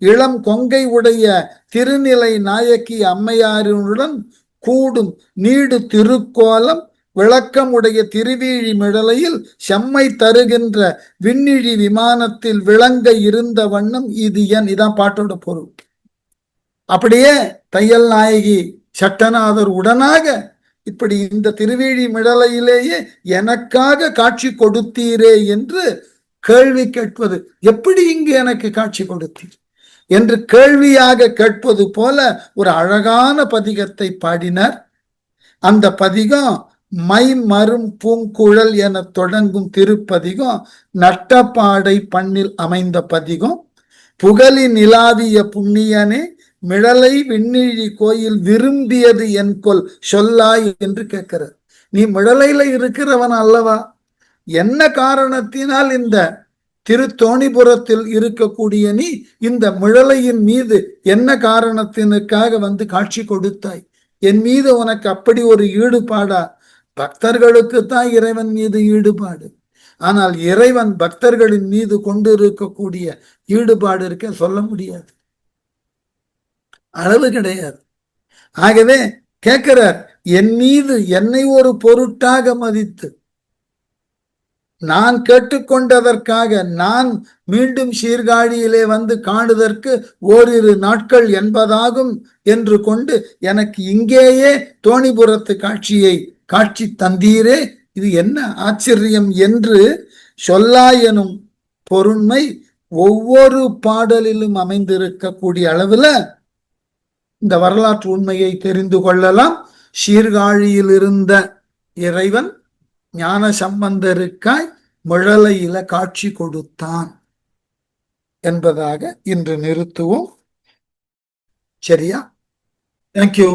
இளம் கொங்கை உடைய திருநிலை நாயக்கி அம்மையாருடன் கூடும் நீடு திருக்கோலம் விளக்கமுடைய திருவீழி மிடலையில் செம்மை தருகின்ற விண்ணிழி விமானத்தில் விளங்க இருந்த வண்ணம் இது என். இதான் பாட்டோட பொருள். அப்படியே தையல் நாயகி சட்டநாதர் உடனாக இப்படி இந்த திருவீழி மிடலையிலேயே எனக்காக காட்சி கொடுத்தீரே என்று கேள்வி கேட்பது. எப்படி இங்கு எனக்கு காட்சி கொடுத்தீர் என்று கேள்வியாக கேட்பது போல ஒரு அழகான பதிகத்தை பாடினார். அந்த பதிகம் மை மரும் பூங்குழல் என தொடங்கும் திருப்பதிகம் நட்டப்பாடை பண்ணில் அமைந்த பதிகம். புகழி நிலாவிய புண்ணியனே மிடலை விண்ணிழி கோயில் விரும்பியது என்கொல் சொல்லாய் என்று கேட்கிறார். நீ மிடலையில இருக்கிறவன் அல்லவா? என்ன காரணத்தினால் இந்த திருத்தோணிபுரத்தில் இருக்கக்கூடிய நீ இந்த மிடலையின் மீது என்ன காரணத்தினுக்காக வந்து காட்சி கொடுத்தாய்? என் மீது உனக்கு அப்படி ஒரு ஈடுபாடா? பக்தர்களுக்கு தான் இறைவன் மீது ஈடுபாடு. ஆனால் இறைவன் பக்தர்களின் மீது கொண்டிருக்கக்கூடிய ஈடுபாடு இருக்க சொல்ல முடியாது, அளவு கிடையாது. ஆகவே கேட்கிறார், என் மீது என்னை ஒரு பொருட்டாக மதித்து நான் கேட்டுக்கொண்டதற்காக நான் மீண்டும் சீர்காழியிலே வந்து காணுதற்கு ஓரிரு நாட்கள் என்பதாகும் என்று கொண்டு எனக்கு இங்கேயே தோணிபுரத்து காட்சி தந்தீரே, இது என்ன ஆச்சரியம் என்று சொல்லாயெனும் பொருண்மை ஒவ்வொரு பாடலிலும் அமைந்திருக்கக்கூடிய அளவுல இந்த வரலாற்று உண்மையை தெரிந்து கொள்ளலாம். சீர்காழியில் இருந்த இறைவன் ஞான சம்பந்தருக்காய் முழலையில காட்சி கொடுத்தான் என்பதாக இன்று நிறுத்துவோம். சரியா? தேங்க்யூ.